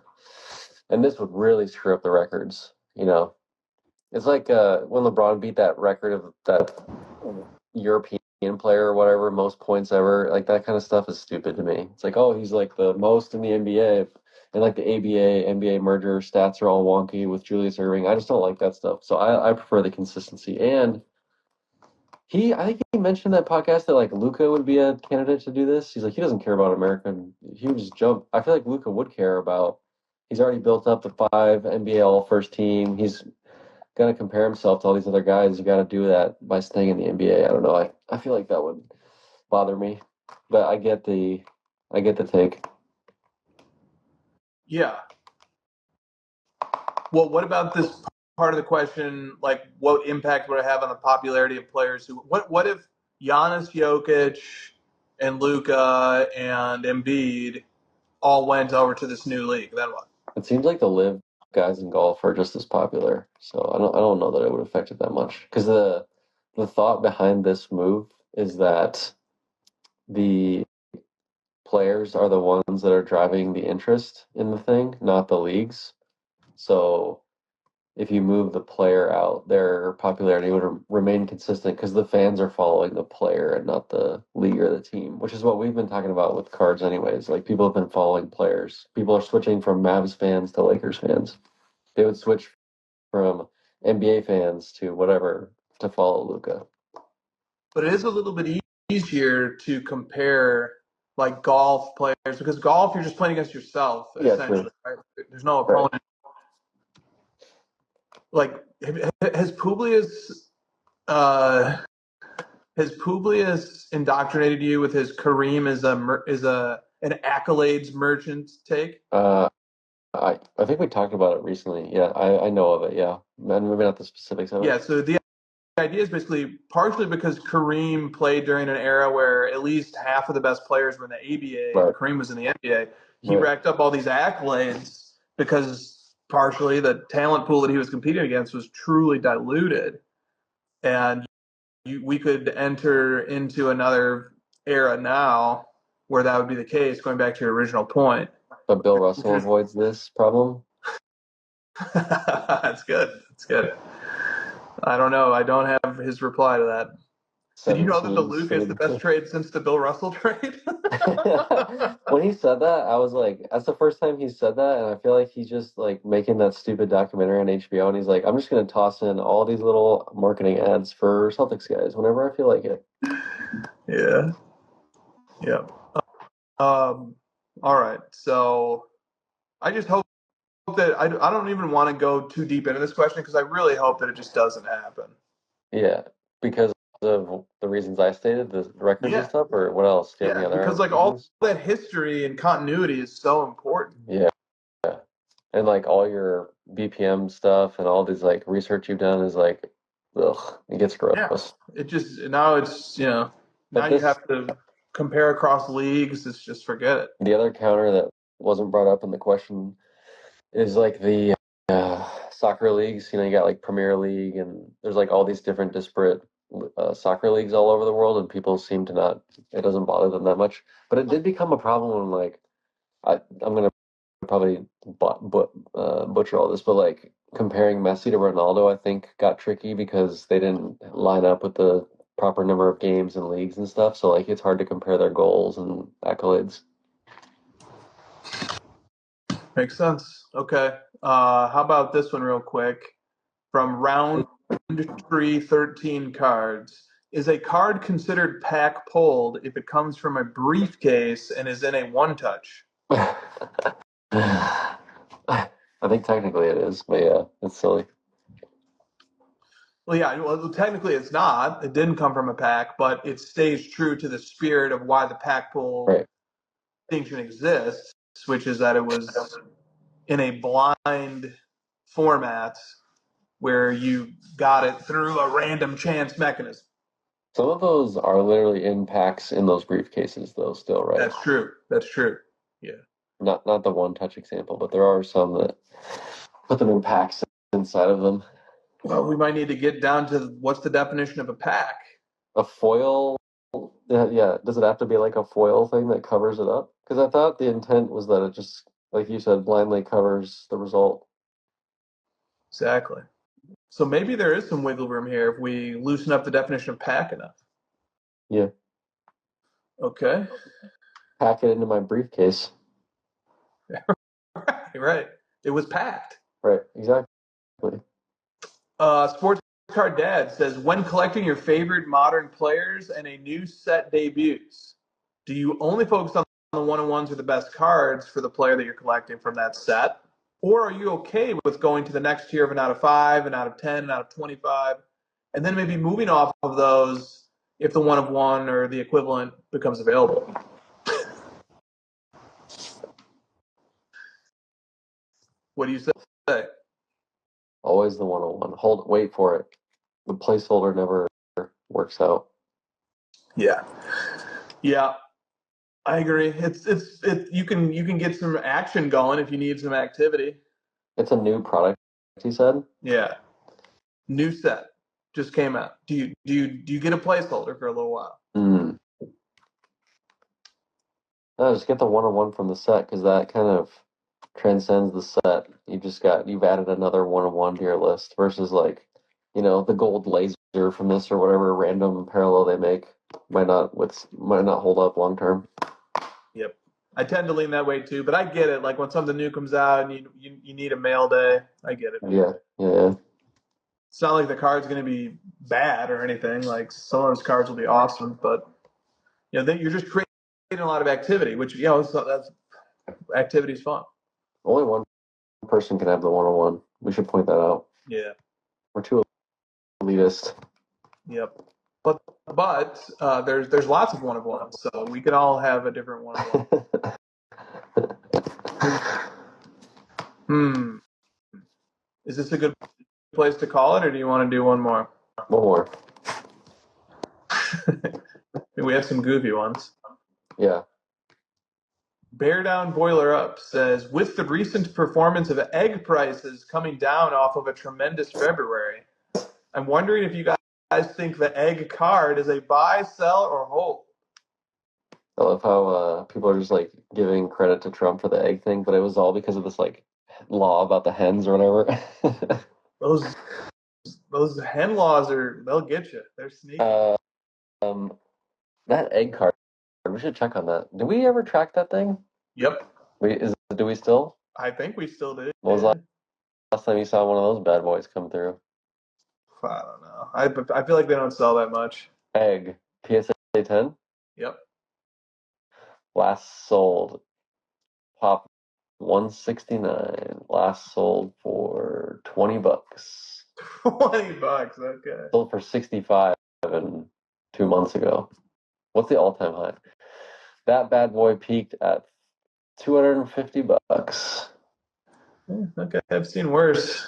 And this would really screw up the records, It's like when LeBron beat that record of that European player or whatever, most points ever. Like that kind of stuff is stupid to me. It's like, oh, he's like the most in the NBA. And like the ABA, NBA merger stats are all wonky with Julius Erving. I just don't like that stuff. So I prefer the consistency. And I think he mentioned that podcast that like Luca would be a candidate to do this. He's like, he doesn't care about American. He would just jump. I feel like Luca would care about. He's already built up the 5 NBA All First Team. He's gonna compare himself to all these other guys. You got to do that by staying in the NBA. I don't know. I feel like that would bother me, but I get the take. Yeah. Well, what about this part of the question? Like, what impact would it have on the popularity of players who? What if Giannis, Jokic, and Luka and Embiid all went over to this new league? Then what? It seems like the live guys in golf are just as popular, so I don't know that it would affect it that much because the thought behind this move is that the players are the ones that are driving the interest in the thing, not the leagues. So if you move the player out, their popularity would remain consistent because the fans are following the player and not the league or the team, which is what we've been talking about with cards anyways. Like people have been following players. People are switching from Mavs fans to Lakers fans. They would switch from NBA fans to whatever to follow Luka. But it is a little bit easier to compare like golf players because golf you're just playing against yourself essentially, right? There's no opponent. Right. Like has uh, Publius indoctrinated you with his Kareem is an accolades merchant take? I think we talked about it recently. Yeah, I know of it. Yeah, and maybe not the specifics of it. Yeah. So the idea is basically partially because Kareem played during an era where at least half of the best players were in the ABA and Kareem was in the NBA. He racked up all these accolades because partially the talent pool that he was competing against was truly diluted. And we could enter into another era now where that would be the case, going back to your original point. But Bill Russell avoids this problem. That's good. That's good. I don't know. I don't have his reply to that. Did you know that the Luka is the best trade since the Bill Russell trade? When he said that, I was like, that's the first time he said that, and I feel like he's just like making that stupid documentary on HBO, and he's like, I'm just gonna toss in all these little marketing ads for Celtics guys whenever I feel like it. Yeah. Yeah. All right. So I just hope that I don't even want to go too deep into this question because I really hope that it just doesn't happen. Yeah, because of the reasons I stated, the records and stuff, or what else? Do you have any other because like all that history and continuity is so important. Yeah. And like all your BPM stuff and all these like research you've done is like, ugh, it gets gross. Yeah. It just now it's now you have to compare across leagues. It's just forget it. The other counter that wasn't brought up in the question is like the soccer leagues. You got like Premier League, and there's like all these different disparate soccer leagues all over the world, and people seem to not. It doesn't bother them that much, but it did become a problem when like I'm gonna probably butcher all this, but like comparing Messi to Ronaldo, I think got tricky because they didn't line up with the proper number of games and leagues and stuff. So like it's hard to compare their goals and accolades. Makes sense. Okay. How about this one real quick? From round tree 13 cards. Is a card considered pack pulled if it comes from a briefcase and is in a one touch? I think technically it is, but yeah, it's silly. Well, yeah, well, technically it's not. It didn't come from a pack, but it stays true to the spirit of why the pack pull distinction exists, which is that it was in a blind format where you got it through a random chance mechanism. Some of those are literally in packs in those briefcases, though. Still, right? That's true. That's true. Yeah. Not the one touch example, but there are some that put them in packs inside of them. Well, we might need to get down to what's the definition of a pack. A foil, yeah. Does it have to be like a foil thing that covers it up? Because I thought the intent was that it just, like you said, blindly covers the result. Exactly. So maybe there is some wiggle room here if we loosen up the definition of pack enough. Yeah. Okay. Pack it into my briefcase. Right. It was packed. Right. Exactly. Sports Card Dad says, when collecting your favorite modern players and a new set debuts, do you only focus on the one-on-ones or the best cards for the player that you're collecting from that set? Or are you okay with going to the next tier of an out of 5, an out of 10, an out of 25, and then maybe moving off of those if the one of one or the equivalent becomes available? What do you say? Always the one-on-one. Wait for it. The placeholder never works out. Yeah. Yeah. I agree. It's you can get some action going if you need some activity. It's a new product, he said. Yeah. New set just came out. Do you get a placeholder for a little while? No, just get the one-on-one from the set because that kind of transcends the set. You've added another 1-of-1 to your list versus like, the gold laser from this or whatever random parallel they make might not hold up long term. Yep. I tend to lean that way too, but I get it. Like when something new comes out and you need a mail day, I get it. Yeah. It's not like the card's going to be bad or anything. Like some of those cards will be awesome, but then you're just creating a lot of activity, which that's activity's fun. Only one person can have the 1-of-1. We should point that out. Yeah. We're too elitist. Yep. But there's lots of 1-of-1s, so we could all have a different 1-of-1. Is this a good place to call it, or do you want to do one more? One more. We have some goofy ones. Yeah. Bear Down Boiler Up says, with the recent performance of egg prices coming down off of a tremendous February, I'm wondering if you guys think the egg card is a buy, sell, or hold. I love how people are just like giving credit to Trump for the egg thing, but it was all because of this like law about the hens or whatever. Those hen laws they'll get you. They're sneaky. That egg card, we should check on that. Did we ever track that thing? Yep. Do we still? I think we still do. What was last time you saw one of those bad boys come through? I don't know. I feel like they don't sell that much. Egg, PSA 10? Yep. Last sold, pop 169. Last sold for $20. $20, okay. Sold for 65 2 months ago. What's the all-time high? That bad boy peaked at $250. Okay, I've seen worse.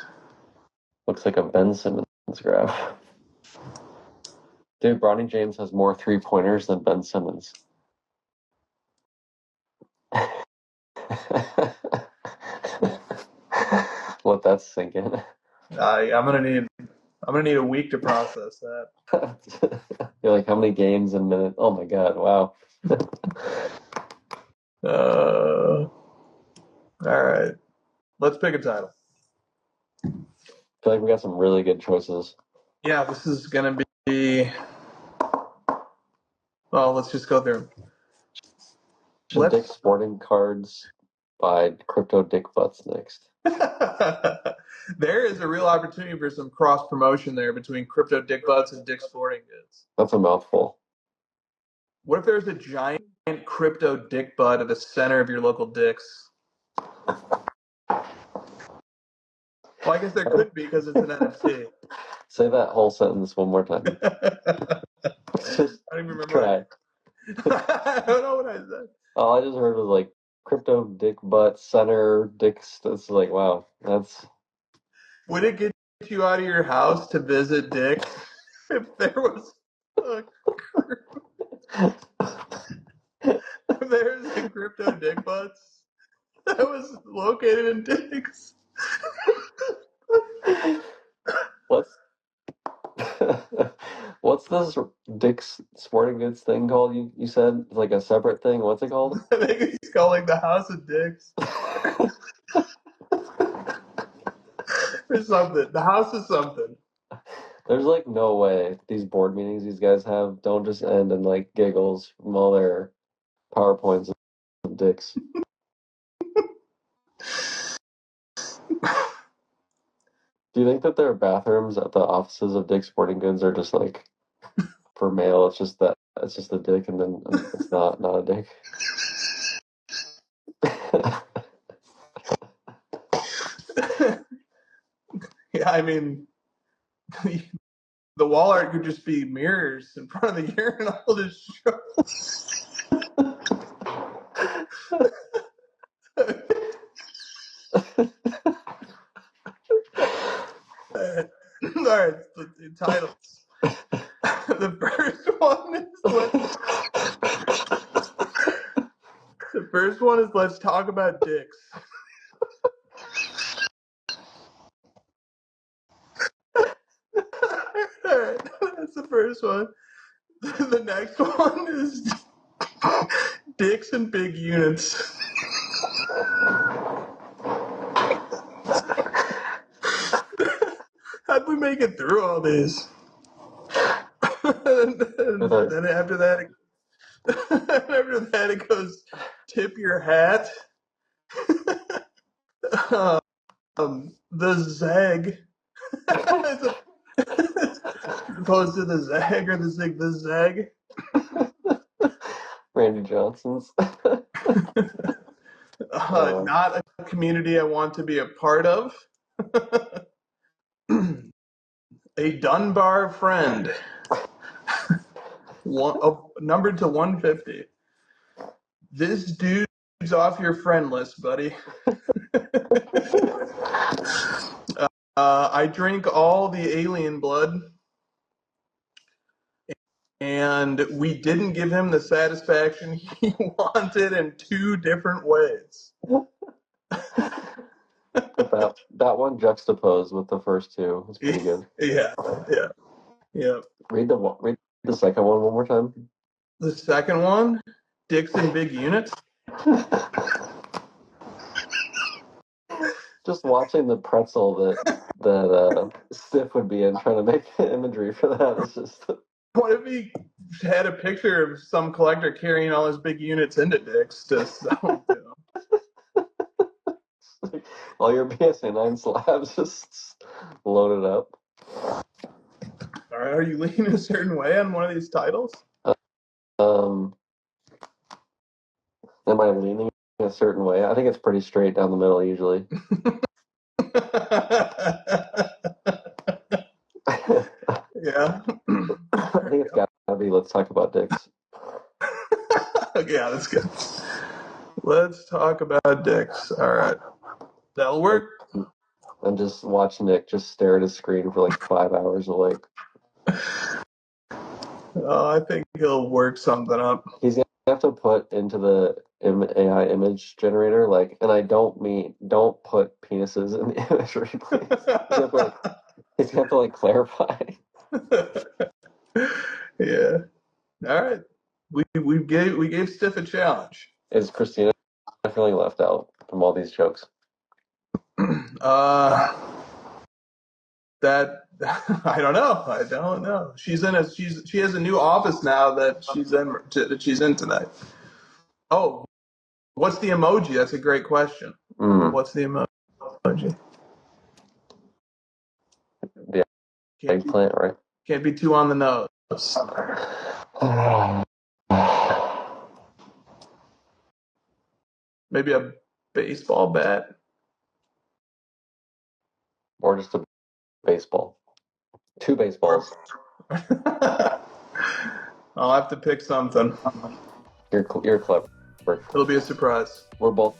Looks like a Ben Simmons graph. Dude, Bronny James has more 3-pointers than Ben Simmons. Let that sink in. I'm gonna need a week to process that. You're like, how many games in minutes? Oh my god! Wow. All right. Let's pick a title. I feel like we got some really good choices. Yeah, this is gonna be. Well, let's just go through. Dick Sporting Cards by Crypto Dick Butts next. There is a real opportunity for some cross promotion there between Crypto Dick Butts and Dick Sporting Goods. That's a mouthful. What if there's a giant Crypto Dick Butt at the center of your local Dick's? Well, I guess there could be because it's an NFT. Say that whole sentence one more time. I don't even remember. Try. I don't know what I said. All I just heard was like Crypto Dick Butt Center Dick's. It's like, wow, that's. Would it get you out of your house to visit Dick if there was there's a Crypto Dick Butts that was located in Dick's? What's this Dick's Sporting Goods thing called? You said it's like a separate thing. What's it called? I think it's called like the House of Dicks. Or something. The House of something. There's like no way these board meetings these guys have don't just end in like giggles from all their PowerPoints of dicks. Do you think that their bathrooms at the offices of Dick's Sporting Goods are just like for male? It's just a dick, and then it's not a dick. Yeah, I mean, the wall art could just be mirrors in front of the urinal to show. All right, the titles. The first one is let's talk about dicks. All right, that's the first one. The next one is dicks and big units. we make it through all these? And then after that, it goes, tip your hat. The Zeg. As opposed to the Zag or the Zig, the Zeg. Randy Johnson's. Not a community I want to be a part of. A Dunbar friend. Numbered to 150. This dude's off your friend list, buddy. I drink all the alien blood, and we didn't give him the satisfaction he wanted in 2 different ways. that one juxtaposed with the first 2 is pretty good. Yeah. Read the second one more time. The second one, dicks in big units. Just watching the pretzel that Stiff would be in, trying to make imagery for that is just. What if he had a picture of some collector carrying all his big units into dicks to sell them? All your BSA 9 slabs just loaded up. All right, are you leaning a certain way on one of these titles? Am I leaning a certain way? I think it's pretty straight down the middle usually. Yeah. I think it's gotta be Let's Talk About Dicks. Yeah, that's good. Let's talk about dicks. All right. That'll work. I'm just watching Nick just stare at his screen for like 5 hours awake. I think he'll work something up. He's gonna have to put into the AI image generator, and I don't put penises in the imagery, please. He's gonna have to clarify. Yeah. All right. We gave Stiff a challenge. Is Christina feeling left out from all these jokes? That I don't know. She has a new office now that she's in tonight. Oh, what's the emoji? That's a great question. What's the emoji? The eggplant, right? Can't be too on the nose. Maybe a baseball bat? Or just a baseball. 2 baseballs. I'll have to pick something. You're clever. It'll be a surprise. We're both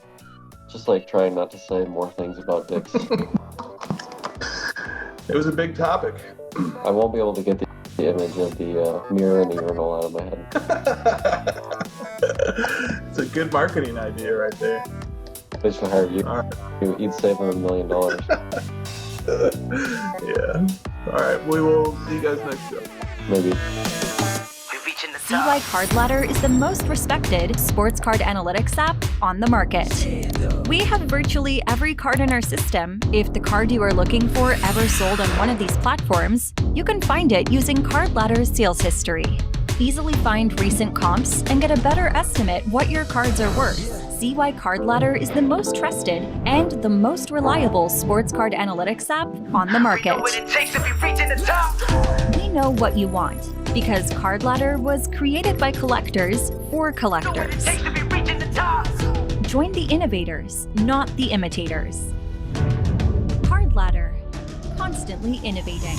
just trying not to say more things about dicks. It was a big topic. I won't be able to get the image of the mirror and the urinal out of my head. It's a good marketing idea right there. They should hire you. All right. You'd save them $1 million. Yeah. All right. We will see you guys next show. Maybe. CY Card Ladder is the most respected sports card analytics app on the market. We have virtually every card in our system. If the card you are looking for ever sold on one of these platforms, you can find it using Card Ladder's sales history. Easily find recent comps and get a better estimate what your cards are worth. CY Card Ladder is the most trusted and the most reliable sports card analytics app on the market. We know what you want, because Card Ladder was created by collectors for collectors. Join the innovators, not the imitators. Card Ladder, constantly innovating.